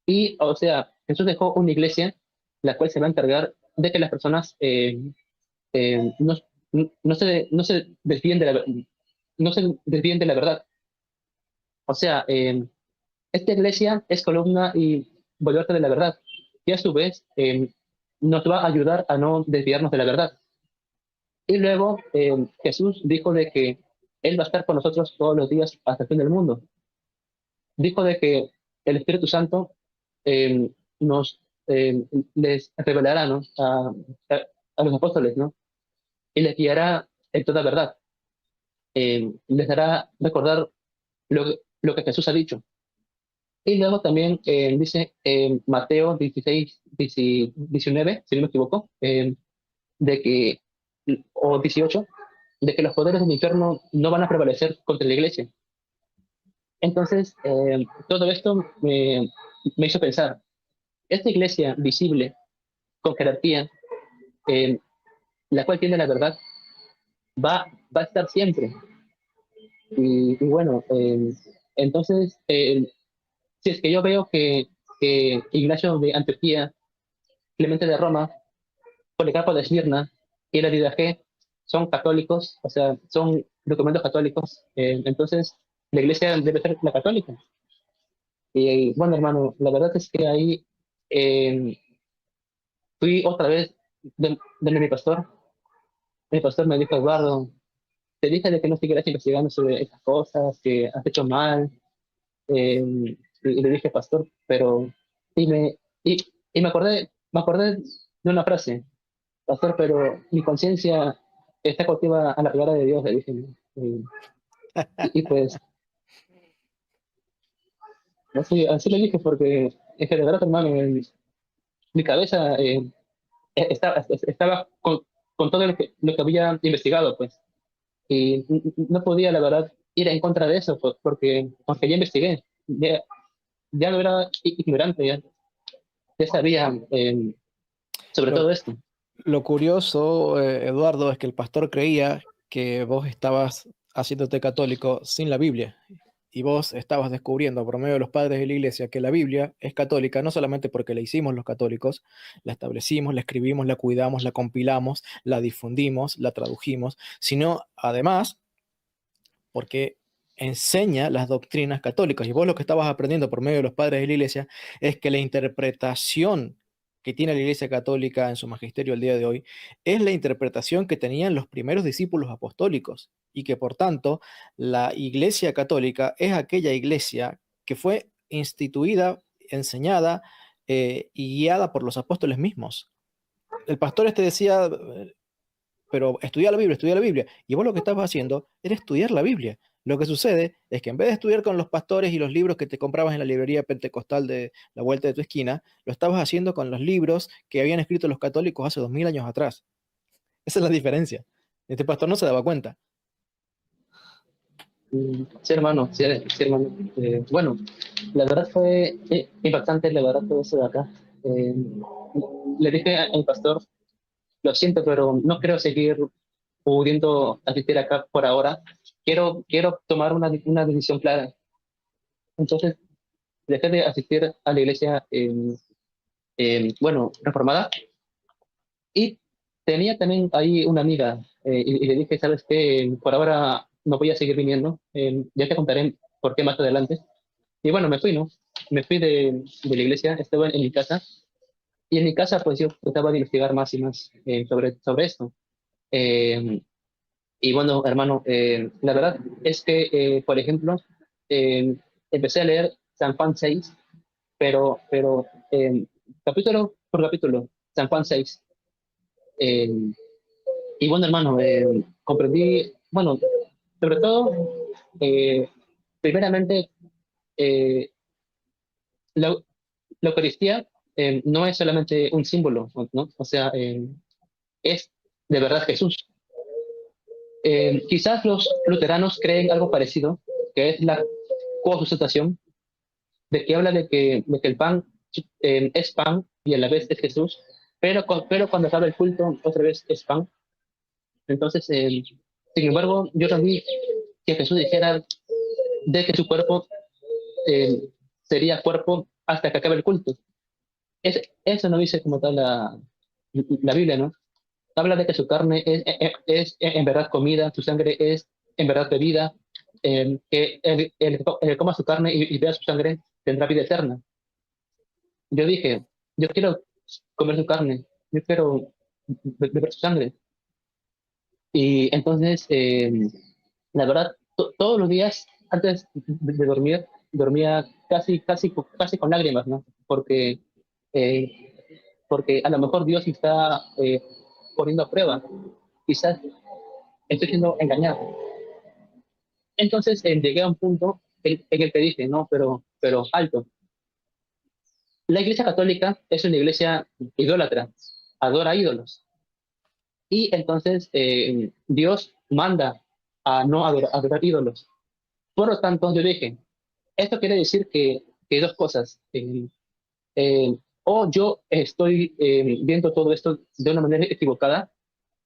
Y, o sea, Jesús dejó una iglesia la cual se va a encargar de que las personas no, no se desvíen de no se desvíen de la verdad. O sea, esta iglesia es columna y baluarte de la verdad, y a su vez nos va a ayudar a no desviarnos de la verdad. Y luego Jesús dijo de que Él va a estar con nosotros todos los días hasta el fin del mundo. Dijo de que el Espíritu Santo eh, nos les revelará, ¿no? A los apóstoles, ¿no? Y les guiará en toda verdad. Les dará recordar lo que Jesús ha dicho. Y luego también dice Mateo 16, 19, si no me equivoco, de que, o 18, de que los poderes del infierno no van a prevalecer contra la iglesia. Entonces, todo esto me hizo pensar, esta iglesia visible, con jerarquía, eh, la cual tiene la verdad, va a estar siempre. Y bueno, entonces, si es que yo veo que Ignacio de Antioquía, Clemente de Roma, Policarpo de Esmirna y la Didache son católicos, o sea, son documentos católicos, entonces la iglesia debe ser la católica. Y bueno, hermano, la verdad es que ahí eh, fui otra vez donde mi pastor me dijo, Eduardo, te dije de que no siguieras investigando sobre estas cosas, que has hecho mal, y le dije, pastor, pero, y y me acordé de una frase, pastor, pero mi conciencia está cautiva a la palabra de Dios, le dije, ¿no? Pues, así le dije, porque es que de verdad, hermano, mi cabeza estaba con todo lo que había investigado, pues, y no podía, la verdad, ir en contra de eso, pues, porque aunque ya investigué, ya no era ignorante, ya sabía sobre Lo, todo esto. lo curioso, Eduardo, es que el pastor creía que vos estabas haciéndote católico sin la Biblia. Y vos estabas descubriendo por medio de los padres de la iglesia que la Biblia es católica, no solamente porque la hicimos los católicos, la establecimos, la escribimos, la cuidamos, la compilamos, la difundimos, la tradujimos, sino además porque enseña las doctrinas católicas. Y vos lo que estabas aprendiendo por medio de los padres de la iglesia es que la interpretación que tiene la iglesia católica en su magisterio al día de hoy es la interpretación que tenían los primeros discípulos apostólicos y que por tanto la iglesia católica es aquella iglesia que fue instituida, enseñada y guiada por los apóstoles mismos. El pastor este decía, pero estudia la Biblia. Y vos lo que estabas haciendo era estudiar la Biblia. Lo que sucede es que en vez de estudiar con los pastores y los libros que te comprabas en la librería pentecostal de la vuelta de tu esquina, lo estabas haciendo con los libros que habían escrito los católicos hace 2000 años atrás. Esa es la diferencia. Este pastor no se daba cuenta. Sí, hermano, sí, sí, hermano. Bueno, la verdad fue impactante, la verdad, todo eso de acá. Eh, Le dije al pastor, lo siento, pero no quiero seguir pudiendo asistir acá por ahora. Quiero tomar una decisión clara. Entonces, dejé de asistir a la iglesia, bueno, reformada, y tenía también ahí una amiga, y le dije, ¿sabes qué? Por ahora no voy a seguir viniendo, ya te contaré por qué más adelante. Y bueno, me fui, ¿no? Me fui de la iglesia, estaba en mi casa, y en mi casa pues yo trataba de investigar más y más sobre esto. Eh, y bueno, hermano, la verdad es que, por ejemplo, eh, empecé a leer San Juan 6, pero capítulo por capítulo, San Juan 6. Eh, y bueno, hermano, comprendí, bueno, sobre todo, eh, primeramente, eh, la, la Eucaristía no es solamente un símbolo, ¿no? O sea, es de verdad Jesús. Quizás los luteranos creen algo parecido, que es la cosustación, de que habla de que el pan es pan y a la vez es Jesús, pero cuando se habla el culto, otra vez es pan. Entonces, Sin embargo, yo no vi que Jesús dijera de que su cuerpo eh, sería cuerpo hasta que acabe el culto. Eso no dice como tal la Biblia, ¿no? Habla de que su carne es en verdad comida, su sangre es en verdad bebida, que el que coma su carne y beba su sangre tendrá vida eterna. Yo dije, yo quiero comer su carne, yo quiero beber su sangre. Y entonces, la verdad, todos los días antes de dormir, dormía casi con lágrimas, ¿no? Eh, porque a lo mejor Dios me está poniendo a prueba. Quizás estoy siendo engañado. Entonces llegué a un punto en el que dije, no, pero alto. La Iglesia Católica es una iglesia idólatra, adora ídolos. Y entonces Dios manda a no adorar ídolos. Por lo tanto, yo dije, esto quiere decir que dos cosas. O yo estoy viendo todo esto de una manera equivocada,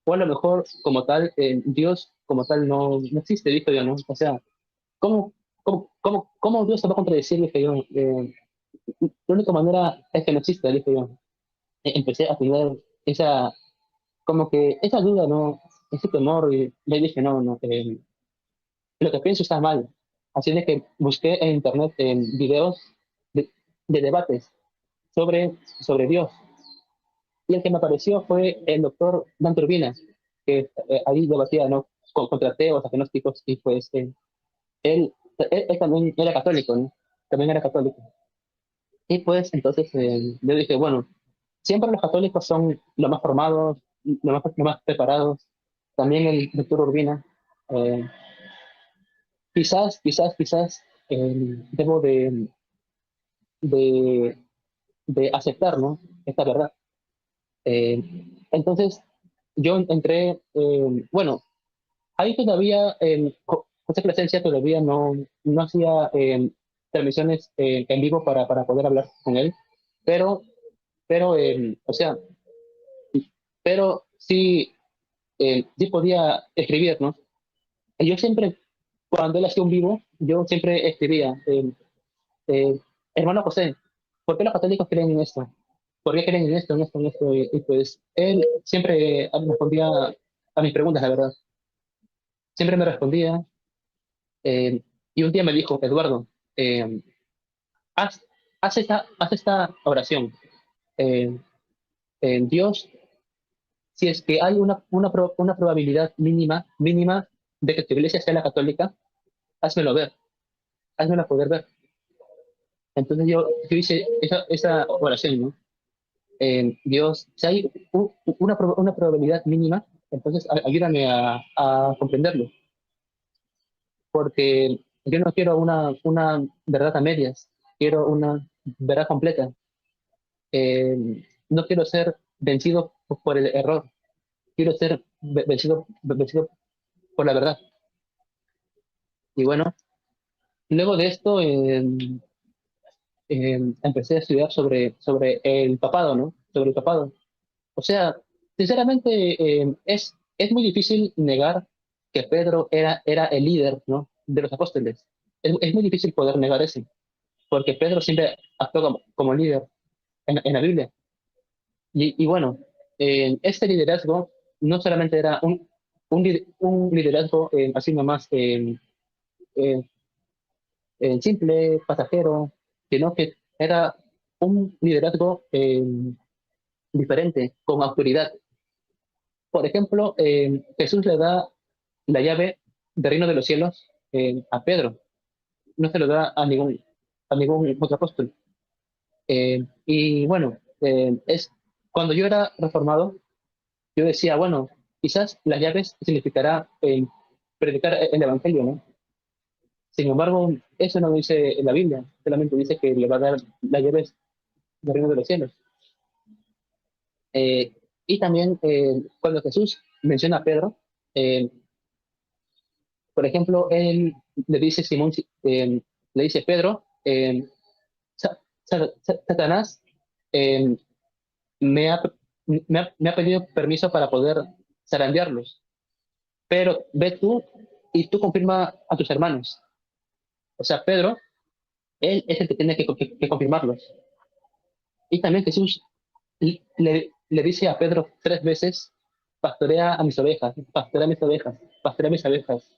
o a lo mejor como tal, Dios como tal no existe, dije yo, ¿no? O sea, ¿cómo, cómo Dios se va a contradecir? Dije yo. La única manera es que no existe, dije yo. Empecé a tener esa, como que esa duda, ¿no? Ese temor, y le dije, no, no, lo que pienso está mal. Así de que busqué en internet videos de, de debates sobre Dios. Y el que me apareció fue el doctor Dan Turbina, que ahí debatía, ¿no? Contra ateos, agnósticos, y pues él también era católico, ¿no? También era católico. Y pues entonces yo dije, bueno, siempre los católicos son los más formados, los más preparados. También el doctor Urbina. eh, quizás debo de, de aceptar, ¿no? Esta verdad. Eh, entonces, yo entré, bueno, ahí todavía, José Plasencia todavía no hacía transmisiones en vivo para poder hablar con él, pero, o sea, pero sí, sí podía escribir, ¿no? Y yo siempre, cuando él hacía un vivo, yo siempre escribía, eh, hermano José, ¿por qué los católicos creen en esto? ¿Por qué creen en esto, en esto, en esto? Y pues él siempre me respondía a mis preguntas, la verdad. Siempre me respondía. Y un día me dijo, Eduardo, eh, haz, haz esta oración. Eh, Dios, si es que hay una probabilidad mínima de que tu iglesia sea la católica, házmelo ver, házmelo poder ver. Entonces yo hice esa oración, ¿no? Dios, si hay una probabilidad mínima, entonces ayúdame a comprenderlo, porque yo no quiero una verdad a medias, quiero una verdad completa. No quiero ser vencido por el error, quiero ser vencido por la verdad. Y bueno, luego de esto empecé a estudiar sobre el papado, ¿no? Sobre el papado. O sea, sinceramente, es muy difícil negar que Pedro era el líder, ¿no? De los apóstoles. Es muy difícil poder negar eso, porque Pedro siempre actuó como líder en la Biblia. Y bueno, este liderazgo no solamente era un liderazgo así nomás eh, simple, pasajero, sino que era un liderazgo diferente, con autoridad. Por ejemplo, Jesús le da la llave del reino de los cielos a Pedro, no se lo da a ningún otro apóstol. Y bueno, cuando yo era reformado, yo decía, bueno, quizás las llaves significará predicar el Evangelio, ¿no? Sin embargo, eso no dice en la Biblia, solamente dice que le va a dar las llaves del reino de los cielos. Eh, y también cuando Jesús menciona a Pedro, eh, por ejemplo, él le dice Simón, le dice Pedro, Satanás eh, me ha, me ha pedido permiso para poder zarandearlos. pero ve tú y tú confirma a tus hermanos. O sea, Pedro, él es el que tiene que confirmarlos. Y también Jesús le dice a Pedro 3 veces, pastorea a mis ovejas, pastorea a mis ovejas, pastorea a mis ovejas.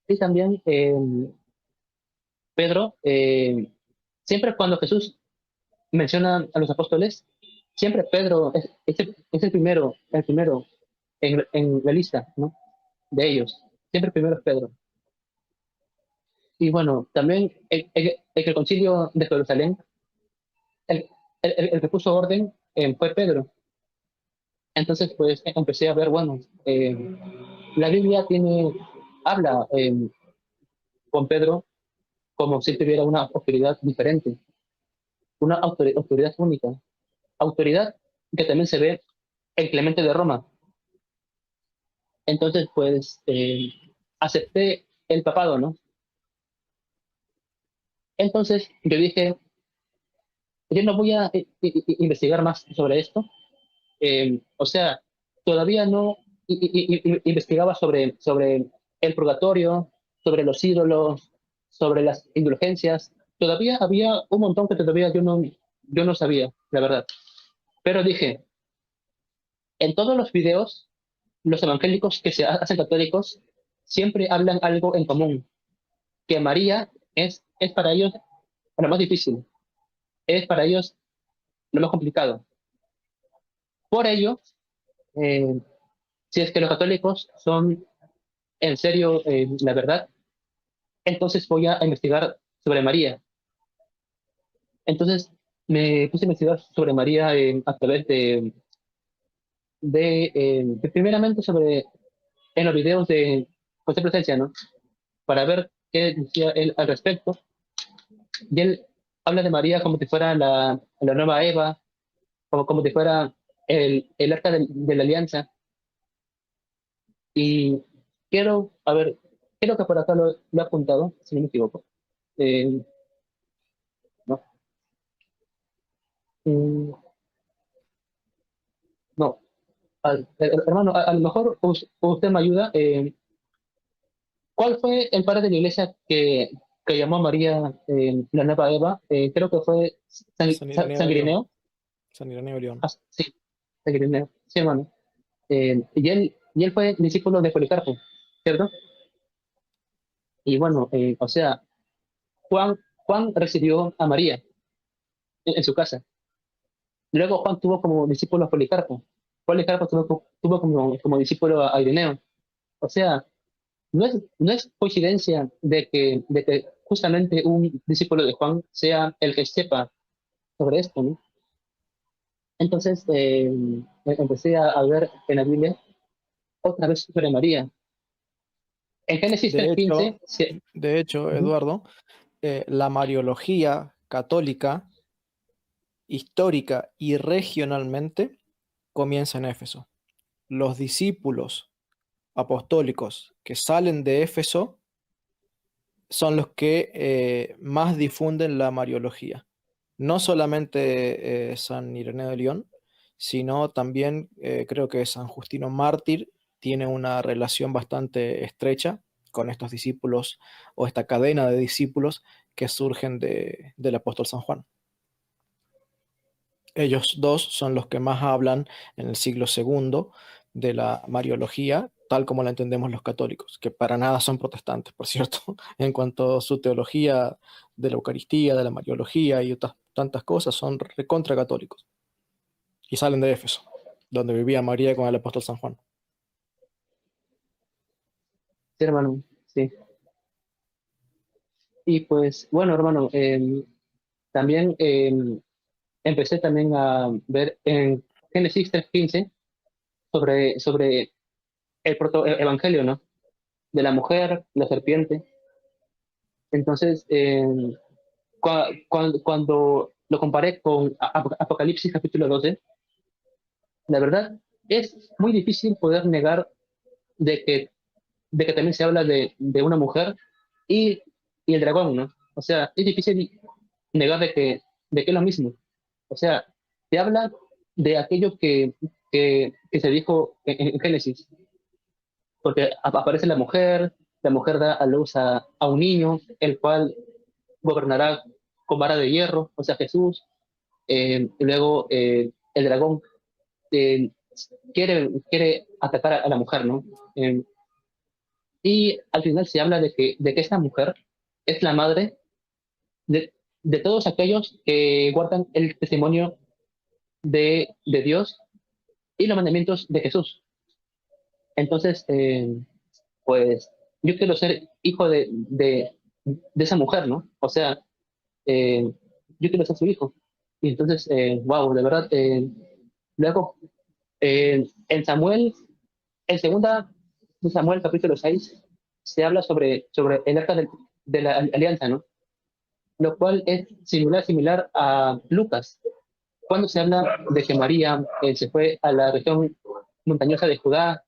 Y también Pedro, siempre cuando Jesús menciona a los apóstoles, siempre Pedro es el primero en la lista, ¿no? De ellos. Siempre primero es Pedro. Y bueno, también el concilio de Jerusalén, el, el que puso orden fue Pedro. Entonces, pues empecé a ver, bueno, la Biblia habla con Pedro como si tuviera una autoridad diferente, una autoridad única, autoridad que también se ve en Clemente de Roma. Entonces, pues acepté el papado, ¿no? Entonces, yo dije, yo no voy a investigar más sobre esto. O sea, todavía no investigaba sobre el purgatorio, sobre los ídolos, sobre las indulgencias. Todavía había un montón que todavía yo no sabía, la verdad. Pero dije, en todos los videos, los evangélicos que se hacen católicos siempre hablan algo en común, que María es para ellos lo más difícil, es para ellos lo más complicado. Por ello, eh, si es que los católicos son en serio la verdad, entonces voy a investigar sobre María. Entonces me puse a investigar sobre María a través de primeramente en los videos de José Presencia, ¿no? Para ver qué decía él al respecto. Y él habla de María como si fuera la nueva Eva, como si fuera el arca de la alianza. Y a ver, creo que por acá lo he apuntado, si no me equivoco. Eh, no, mm, no. Hermano, a lo mejor usted me ayuda. ¿Cuál fue el padre de la iglesia que llamó a María la nueva Eva? Creo que fue San Ireneo San de León. Ireneo. San Ireneo de León. Ah, sí, San Ireneo. Sí, hermano. Y él fue discípulo de Policarpo, ¿cierto? Y bueno, o sea, Juan recibió a María en su casa. Luego Juan tuvo como discípulo a Policarpo. Policarpo tuvo como discípulo a Ireneo. O sea, no es coincidencia de que justamente un discípulo de Juan sea el que sepa sobre esto, ¿no? Entonces empecé a ver en la Biblia otra vez sobre María. En Génesis De 3:15, hecho, sí, de hecho, ujú, Eduardo, la Mariología católica, histórica y regionalmente, comienza en Éfeso. Los discípulos apostólicos que salen de Éfeso son los que más difunden la Mariología. No solamente San Ireneo de León, sino también creo que San Justino Mártir tiene una relación bastante estrecha con estos discípulos o esta cadena de discípulos que surgen del apóstol San Juan. Ellos dos son los que más hablan en el siglo segundo de la Mariología, tal como la entendemos los católicos, que para nada son protestantes, por cierto, en cuanto a su teología de la Eucaristía, de la Mariología y otras tantas cosas, son recontra católicos. Y salen de Éfeso, donde vivía María con el apóstol San Juan. sí, hermano, sí. Y pues, bueno, hermano, también empecé también a ver en Génesis 3:15 sobre el proto-evangelio, ¿no? De la mujer, la serpiente. Entonces, cuando lo comparé con Apocalipsis capítulo 12, la verdad es muy difícil poder negar de que también se habla de una mujer y, y el dragón, ¿no? O sea, es difícil negar de que es lo mismo. O sea, se habla de aquello que se dijo en Génesis. porque aparece la mujer da a luz a un niño, el cual gobernará con vara de hierro, o sea, Jesús. Y luego el dragón eh, quiere atacar a la mujer, ¿no? Eh, y al final se habla de que esta mujer es la madre de todos aquellos que guardan el testimonio de Dios y los mandamientos de Jesús. Entonces, pues yo quiero ser hijo de esa mujer, ¿no? O sea, eh, yo quiero ser su hijo. Y entonces, wow, de verdad, luego, en Samuel, en segunda de Samuel, capítulo 6 se habla sobre el arca de la alianza, ¿no? Lo cual es similar a Lucas, cuando se habla de que María se fue a la región montañosa de Judá,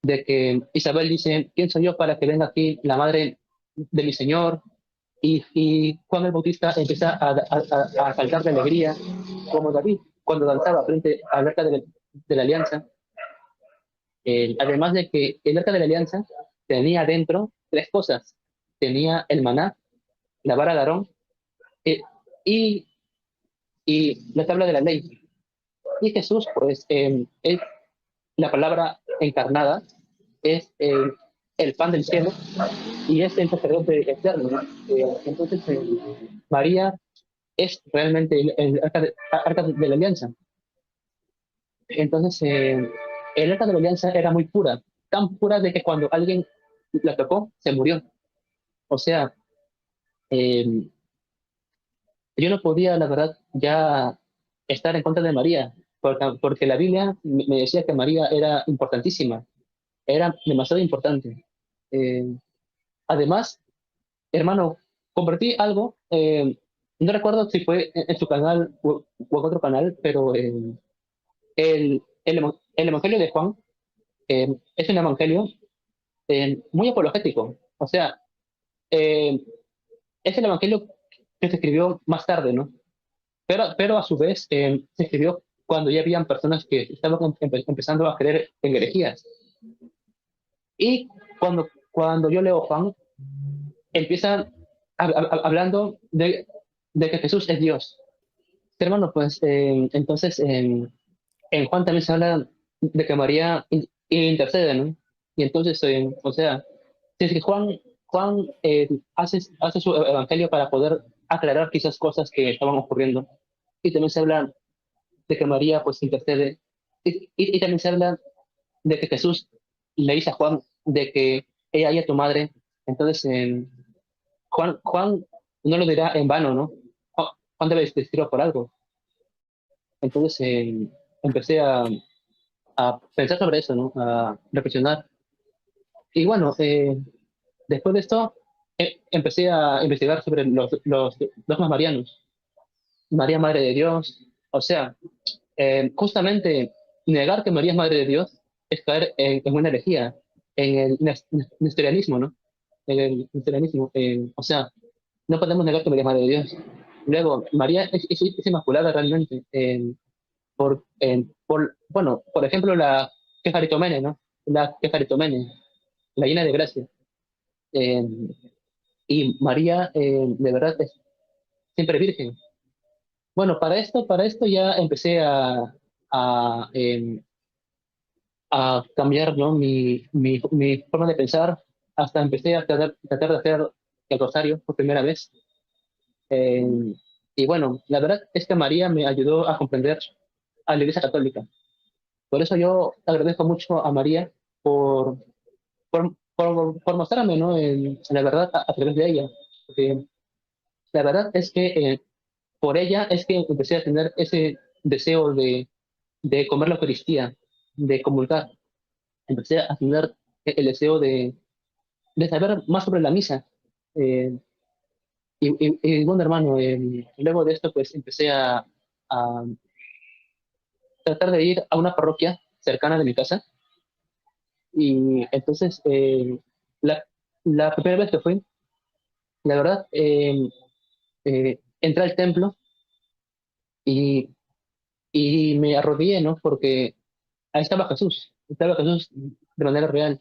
de que Isabel dice, ¿quién soy yo para que venga aquí la madre de mi Señor? Y Juan el Bautista empieza a saltar de alegría, como David, cuando danzaba frente al arca de la alianza. Además de que el arca de la alianza tenía dentro tres cosas. Tenía el maná, la vara de Aarón eh, y, y la tabla de la ley. Y Jesús, pues, es la palabra encarnada, es el pan del cielo y es el sacerdote eterno, ¿no? Entonces, María es realmente el arca de la alianza. Entonces, el arca de la alianza era muy pura, tan pura de que cuando alguien la tocó, se murió. O sea, eh, yo no podía, la verdad, ya estar en contra de María, porque la Biblia me decía que María era importantísima, era demasiado importante. Eh, Además, hermano, compartí algo, no recuerdo si fue en su canal o en otro canal, pero el Evangelio de Juan es un evangelio muy apologético. O sea, eh, es el evangelio que se escribió más tarde, ¿no? Pero a su vez se escribió cuando ya habían personas que estaban empezando a creer en herejías. Y cuando yo leo Juan, empieza hablando de que Jesús es Dios. Hermano, pues entonces en Juan también se habla de que María intercede, ¿no? Y entonces, o sea, si es que Juan hace su evangelio para poder aclarar quizás cosas que estaban ocurriendo. Y también se habla de que María pues intercede. Y también se habla de que Jesús le dice a Juan de que ella es tu madre. Entonces, Juan no lo dirá en vano, ¿no? Juan debe decirlo por algo. Entonces, empecé a pensar sobre eso, ¿no? A reflexionar. Y bueno, después de esto, empecé a investigar sobre los dogmas marianos. María, Madre de Dios. O sea, justamente negar que María es Madre de Dios es caer en una herejía, en el nestorianismo, ¿no? En el nestorianismo. O sea, no podemos negar que María es Madre de Dios. Luego, María es inmaculada realmente. Bueno, por ejemplo, la Quejaritomene, ¿no? La Quejaritomene, la llena de gracia. Eh, y María, de verdad, es siempre virgen. Bueno, para esto ya empecé a cambiar, ¿no? Mi forma de pensar, hasta empecé a tratar de hacer el rosario por primera vez. Eh, y bueno, la verdad es que María me ayudó a comprender a la Iglesia Católica. Por eso yo agradezco mucho a María por mostrarme, ¿no? En la verdad a través de ella. Porque la verdad es que por ella es que empecé a tener ese deseo de comer la Eucaristía, de comulgar. Empecé a tener el deseo de saber más sobre la misa. Eh, y bueno, hermano, luego de esto, pues empecé a tratar de ir a una parroquia cercana de mi casa. Y entonces, la, la primera vez que fui, la verdad, entré al templo y, y me arrodillé, ¿no? Porque ahí estaba Jesús de manera real.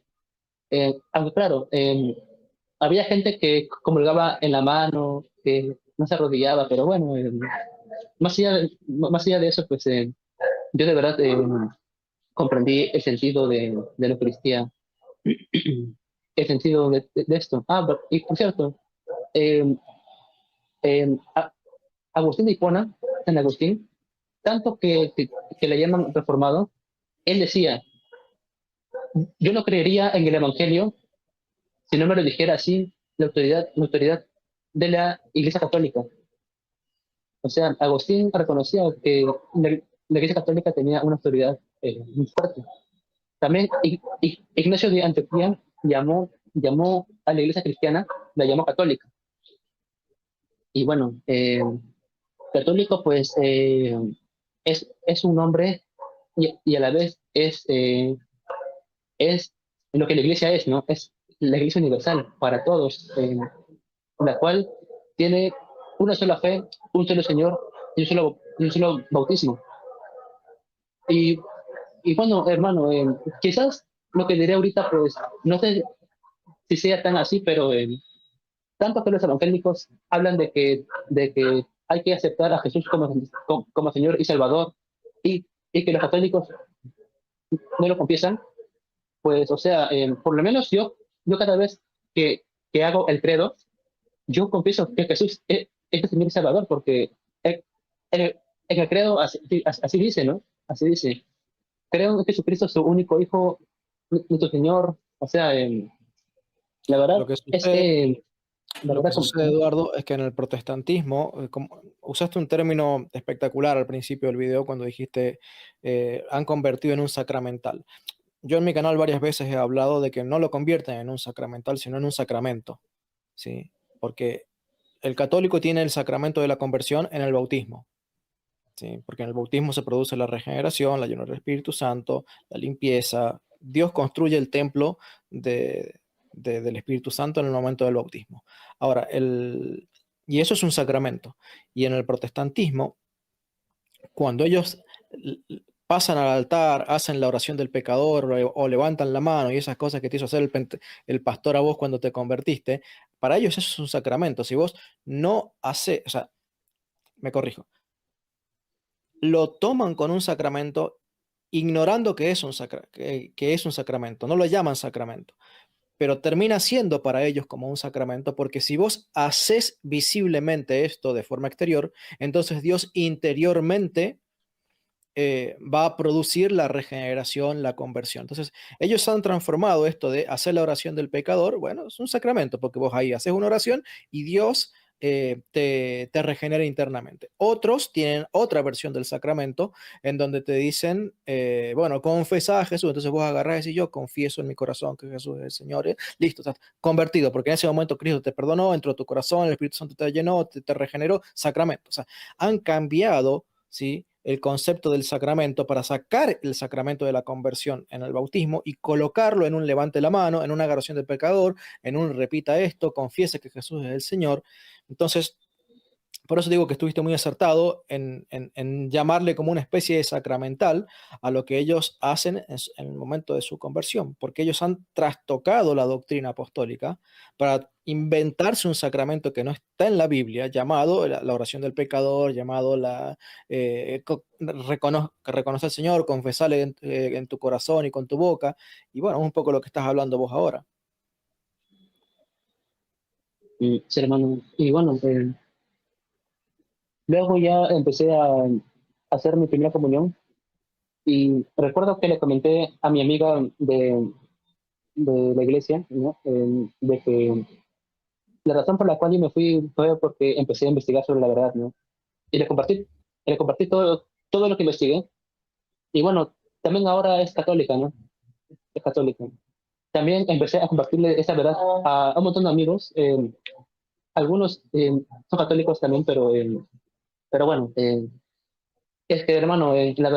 Aunque claro, había gente que comulgaba en la mano, que no se arrodillaba, pero bueno, más allá de eso, pues yo de verdad comprendí el sentido de la Eucaristía, el sentido de esto. Y por cierto, eh, eh, a- Agustín de Hipona, San Agustín, tanto que le llaman reformado, él decía, yo no creería en el Evangelio si no me lo dijera así la autoridad de la Iglesia Católica. O sea, Agustín reconocía que la Iglesia Católica tenía una autoridad muy fuerte. También Ignacio de Antioquía llamó a la Iglesia cristiana, la llamó católica. Y bueno, católico pues es un nombre y a la vez es lo que la Iglesia es, ¿no? Es la Iglesia universal para todos, la cual tiene una sola fe, un solo Señor y un solo bautismo. Y, y bueno, hermano, quizás lo que diré ahorita, pues no sé si sea tan así, pero tanto que los evangélicos hablan de que hay que aceptar a Jesús como Señor y Salvador, y que los católicos no lo confiesan, pues, o sea, por lo menos yo cada vez que hago el credo, yo confieso que Jesús es el Señor y Salvador, porque en el credo así dice, ¿no? Así dice. Creo en Jesucristo, su único Hijo, nuestro Señor. O sea, la verdad Lo que es, sucede la Lo que verdad, sucede, Eduardo, es que en el protestantismo, usaste un término espectacular al principio del video cuando dijiste han convertido en un sacramental. Yo en mi canal varias veces he hablado de que no lo convierten en un sacramental, sino en un sacramento, ¿sí? Porque el católico tiene el sacramento de la conversión en el bautismo, ¿sí? Porque en el bautismo se produce la regeneración, la llenura del Espíritu Santo, la limpieza. Dios construye el templo de, del Espíritu Santo en el momento del bautismo. Ahora, y eso es un sacramento. Y en el protestantismo, cuando ellos pasan al altar, hacen la oración del pecador o levantan la mano y esas cosas que te hizo hacer el pastor a vos cuando te convertiste, para ellos eso es un sacramento. Si vos no haces, o sea, me corrijo, lo toman con un sacramento ignorando que es que es un sacramento, no lo llaman sacramento, pero termina siendo para ellos como un sacramento porque si vos haces visiblemente esto de forma exterior, entonces Dios interiormente va a producir la regeneración, la conversión. Entonces, ellos han transformado esto de hacer la oración del pecador, bueno, es un sacramento, porque vos ahí haces una oración y Dios te regenera internamente. Otros tienen otra versión del sacramento en donde te dicen, bueno, confesá a Jesús, entonces vos agarrás y decís, yo confieso en mi corazón que Jesús es el Señor, listo, estás convertido, porque en ese momento Cristo te perdonó, entró a tu corazón, el Espíritu Santo te llenó, te regeneró, sacramento. O sea, han cambiado, ¿sí?, el concepto del sacramento para sacar el sacramento de la conversión en el bautismo y colocarlo en un levante la mano, en una adoración del pecador, en un repita esto, confiese que Jesús es el Señor. Entonces, por eso digo que estuviste muy acertado en llamarle como una especie de sacramental a lo que ellos hacen en el momento de su conversión, porque ellos han trastocado la doctrina apostólica para inventarse un sacramento que no está en la Biblia, llamado la oración del pecador, llamado reconocer al Señor, confesarle en tu corazón y con tu boca, y bueno, un poco lo que estás hablando vos ahora. sí, hermano. Y bueno, luego ya empecé a hacer mi primera comunión. Y recuerdo que le comenté a mi amiga de la iglesia, ¿no? De que la razón por la cual yo me fui fue porque empecé a investigar sobre la verdad, ¿no? Y le compartí todo lo que investigué. Y bueno, también ahora es católica, ¿no? Es católica. También empecé a compartirle esa verdad a un montón de amigos. Algunos son católicos también, pero bueno, es que hermano, la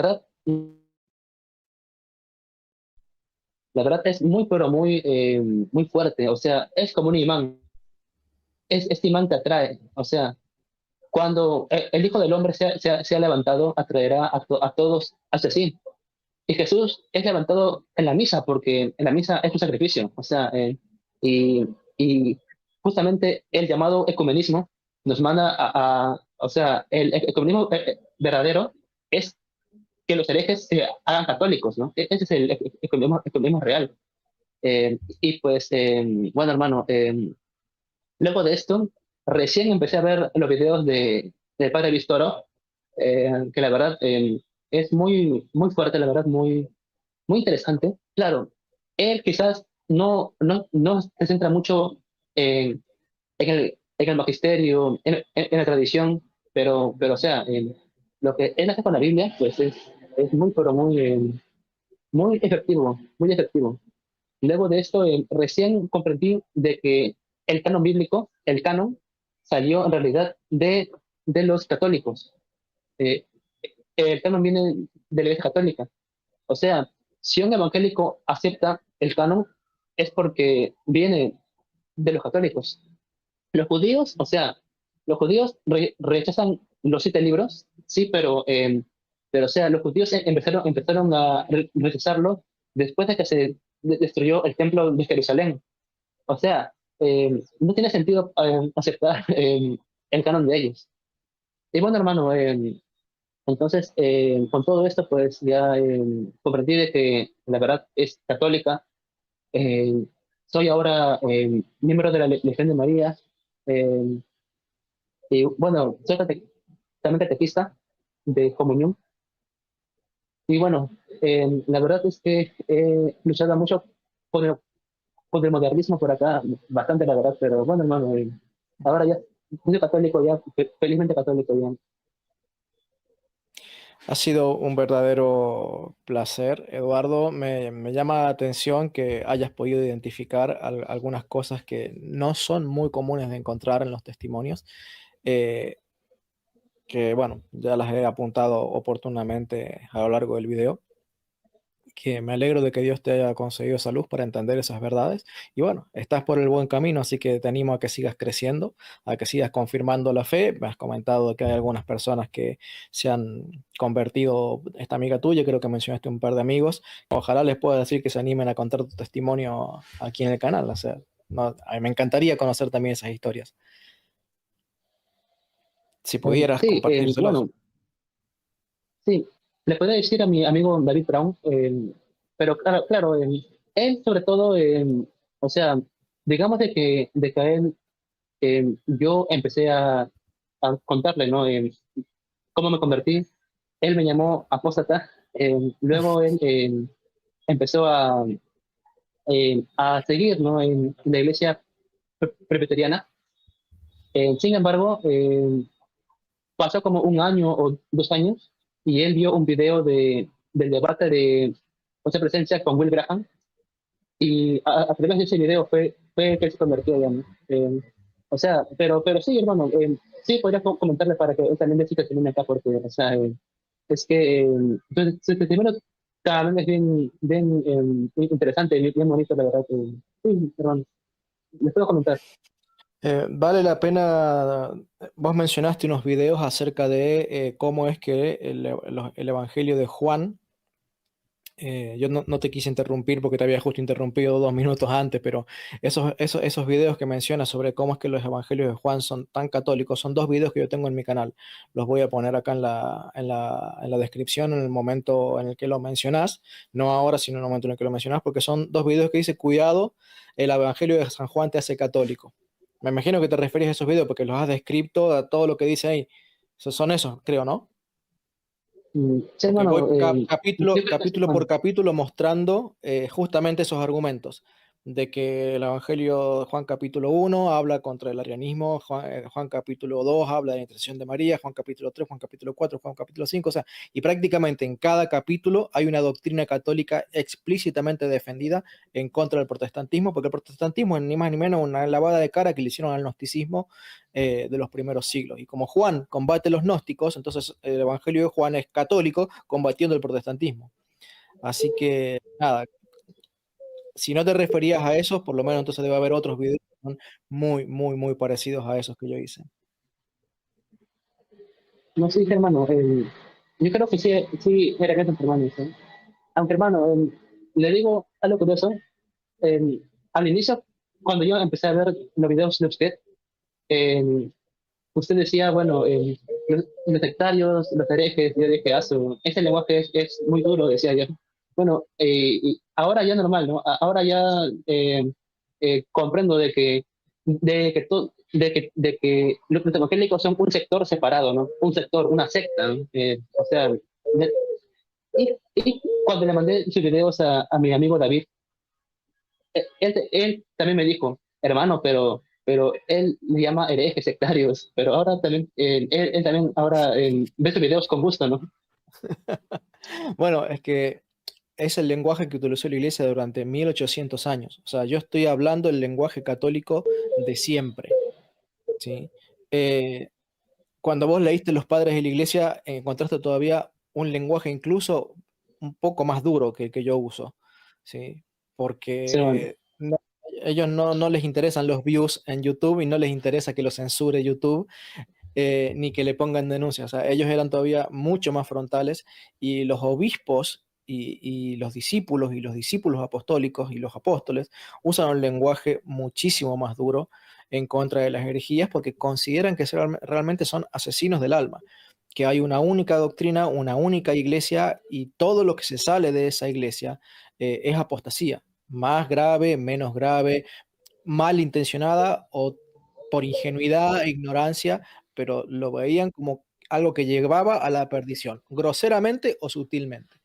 verdad es muy, pero muy fuerte. O sea, es como un imán. Este imán te atrae. O sea, cuando el Hijo del Hombre se ha levantado, atraerá a todos hacia sí. Y Jesús es levantado en la misa, porque en la misa es un sacrificio. O sea, y justamente el llamado ecumenismo nos manda o sea, el ecumenismo verdadero es que los herejes se hagan católicos, ¿no? Ese es el ecumenismo real. Y pues, bueno, hermano, luego de esto, recién empecé a ver los videos de Padre Vistoro, que la verdad es muy fuerte, la verdad, muy interesante. Claro, él quizás no se centra mucho en el magisterio, en la tradición, pero o sea, lo que él hace con la Biblia, pues es muy, pero muy efectivo, muy efectivo. Luego de esto, recién comprendí de que el canon bíblico, el canon, salió en realidad de los católicos. Eh, el canon viene de la Iglesia Católica. O sea, si un evangélico acepta el canon, es porque viene de los católicos. Los judíos, o sea, los judíos rechazan los 7 libros, sí, pero o sea, los judíos empezaron a rechazarlo después de que se destruyó el templo de Jerusalén. O sea, no tiene sentido aceptar el canon de ellos. Y bueno, hermano, entonces, con todo esto, pues ya comprendí de que la verdad es católica. Eh, Soy ahora miembro de la Legión de María. eh, y bueno, soy también catequista de comunión. Y bueno, la verdad es que he luchado mucho con el modernismo por acá, bastante la verdad, pero bueno, hermano, ahora ya soy católico, ya felizmente católico ya. Ha sido un verdadero placer, Eduardo. Me llama la atención que hayas podido identificar algunas cosas que no son muy comunes de encontrar en los testimonios, eh, que bueno, ya las he apuntado oportunamente a lo largo del video, que me alegro de que Dios te haya concedido esa luz para entender esas verdades. Y bueno, estás por el buen camino, así que te animo a que sigas creciendo, a que sigas confirmando la fe. Me has comentado que hay algunas personas que se han convertido, esta amiga tuya, creo que mencionaste un par de amigos. Ojalá les pueda decir que se animen a contar tu testimonio aquí en el canal. O sea, no, a mí me encantaría conocer también esas historias, si pudieras Sí, compartírselos. bueno, sí, le podría decir a mi amigo David Brown, pero claro, claro, él sobre todo, o sea, digamos de que a él yo empecé a contarle, ¿no? Cómo me convertí. Él me llamó apóstata. Luego él empezó a seguir, ¿no? En la iglesia presbiteriana. Sin embargo, pasó como un año o 2 años y él vio un video del debate de José Presencia con Will Graham y a través de ese video fue que él se convirtió, digamos. O sea, pero sí, hermano, sí podría comentarle para que él también decida que viene acá porque, o sea, es que su testimonio cada vez es bien interesante, bien bonito, la verdad. Sí, hermano, les puedo comentar. Vale la pena, vos mencionaste unos videos acerca de cómo es que el Evangelio de Juan, yo no te quise interrumpir porque te había justo interrumpido 2 minutos antes, pero esos videos que mencionas sobre cómo es que los Evangelios de Juan son tan católicos, son 2 videos que yo tengo en mi canal. Los voy a poner acá en la descripción en el momento en el que lo mencionás, no ahora, sino en el momento en el que lo mencionás, porque son 2 videos que dice, cuidado, el Evangelio de San Juan te hace católico. Me imagino que te referís a esos videos porque los has descrito a todo lo que dice ahí. Son esos, creo, ¿no? Sí, Porque voy hermano, yo capítulo, creo que sí, capítulo por hermano. capítulo mostrando justamente esos argumentos de que el Evangelio de Juan capítulo 1 habla contra el arianismo, Juan capítulo 2 habla de la intercesión de María, Juan capítulo 3, Juan capítulo 4, Juan capítulo 5, o sea, y prácticamente en cada capítulo hay una doctrina católica explícitamente defendida en contra del protestantismo, porque el protestantismo es ni más ni menos una lavada de cara que le hicieron al gnosticismo de los primeros siglos. Y como Juan combate los gnósticos, entonces el Evangelio de Juan es católico combatiendo el protestantismo. Así que nada, si no te referías a esos, por lo menos entonces debe haber otros videos que son muy, muy, muy parecidos a esos que yo hice. No, sí, hermano, yo creo que sí, sí, era que hermano, ¿sí? aunque hermano, le digo algo curioso. Al inicio, cuando yo empecé a ver los videos de usted, eh, usted decía, bueno, los sectarios, los herejes, yo dije, ese lenguaje es muy duro, decía yo. Bueno, y ahora ya normal, ¿no? Ahora ya comprendo de que los evangélicos son un sector separado, ¿no? Un sector, una secta, ¿no? O sea, y cuando le mandé sus videos a mi amigo David, él también me dijo, hermano, pero él me llama herejes sectarios, pero ahora también, él también ahora ve sus videos con gusto, ¿no? Bueno, es que es el lenguaje que utilizó la iglesia durante 1800 años. O sea, yo estoy hablando el lenguaje católico de siempre, ¿sí? Eh, Cuando vos leíste Los Padres de la Iglesia, encontraste todavía un lenguaje incluso un poco más duro que el que yo uso, ¿sí? Sí, bueno, Porque ellos no les interesan los views en YouTube y no les interesa que lo censure YouTube, ni que le pongan denuncias. O sea, ellos eran todavía mucho más frontales y los obispos y los discípulos apostólicos y los apóstoles usan un lenguaje muchísimo más duro en contra de las herejías porque consideran que realmente son asesinos del alma, que hay una única doctrina, una única iglesia y todo lo que se sale de esa iglesia es apostasía, más grave, menos grave, malintencionada o por ingenuidad e ignorancia, pero lo veían como algo que llevaba a la perdición, groseramente o sutilmente.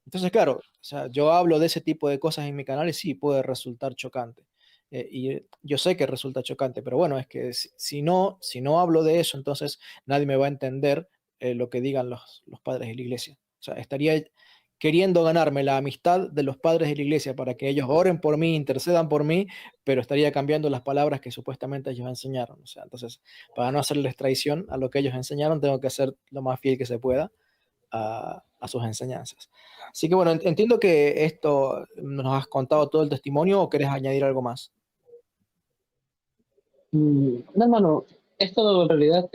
Entonces, claro, o sea, yo hablo de ese tipo de cosas en mi canal y sí puede resultar chocante. Y yo sé que resulta chocante, pero bueno, es que si no hablo de eso, entonces nadie me va a entender lo que digan los padres de la iglesia. O sea, estaría queriendo ganarme la amistad de los padres de la iglesia para que ellos oren por mí, intercedan por mí, pero estaría cambiando las palabras que supuestamente ellos enseñaron. O sea, entonces, para no hacerles traición a lo que ellos enseñaron, tengo que ser lo más fiel que se pueda a sus enseñanzas. Así que bueno, entiendo que esto nos has contado todo el testimonio o quieres añadir algo más. no, hermano, esto en realidad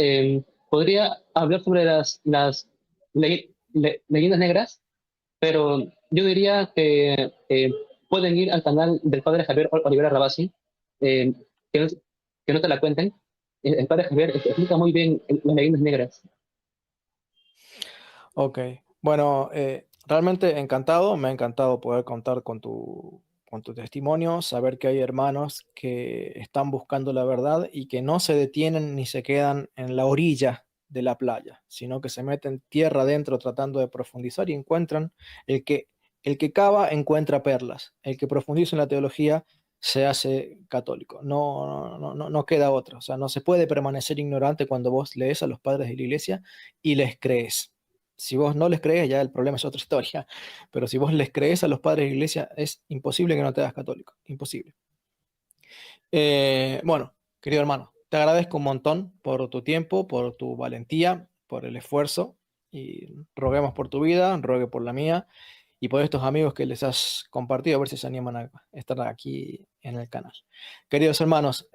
podría hablar sobre las leyendas negras, pero yo diría que pueden ir al canal del padre Javier Olivera Rabasi, eh, que, no, que no te la cuenten. El padre Javier explica muy bien las leyendas negras. Ok, bueno, realmente encantado, me ha encantado poder contar con tu testimonio, saber que hay hermanos que están buscando la verdad y que no se detienen ni se quedan en la orilla de la playa, sino que se meten tierra adentro tratando de profundizar y encuentran el que, el que cava encuentra perlas, el que profundiza en la teología se hace católico, no queda otra, o sea, no se puede permanecer ignorante cuando vos lees a los padres de la iglesia y les crees. Si vos no les crees, ya el problema es otra historia. Pero si vos les crees a los padres de la iglesia, es imposible que no te hagas católico. Imposible. Bueno, querido hermano, te agradezco un montón por tu tiempo, por tu valentía, por el esfuerzo. Y roguemos por tu vida, rogue por la mía y por estos amigos que les has compartido, a ver si se animan a estar aquí en el canal. Queridos hermanos,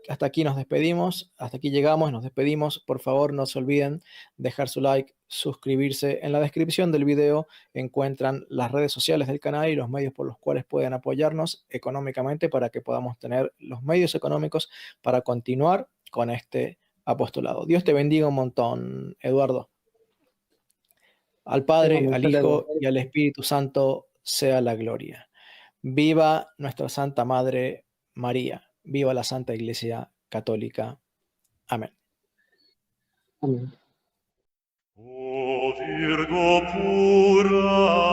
hasta aquí nos despedimos, hasta aquí llegamos, nos despedimos. Por favor, no se olviden dejar su like, suscribirse. En la descripción del video encuentran las redes sociales del canal y los medios por los cuales pueden apoyarnos económicamente para que podamos tener los medios económicos para continuar con este apostolado. Dios te bendiga un montón, Eduardo. Al Sí, Padre, hermano, al hasta luego. Hijo y al Espíritu Santo sea la gloria. Viva nuestra Santa Madre María. Viva la Santa Iglesia Católica. Amén. Amén. O Virgo pura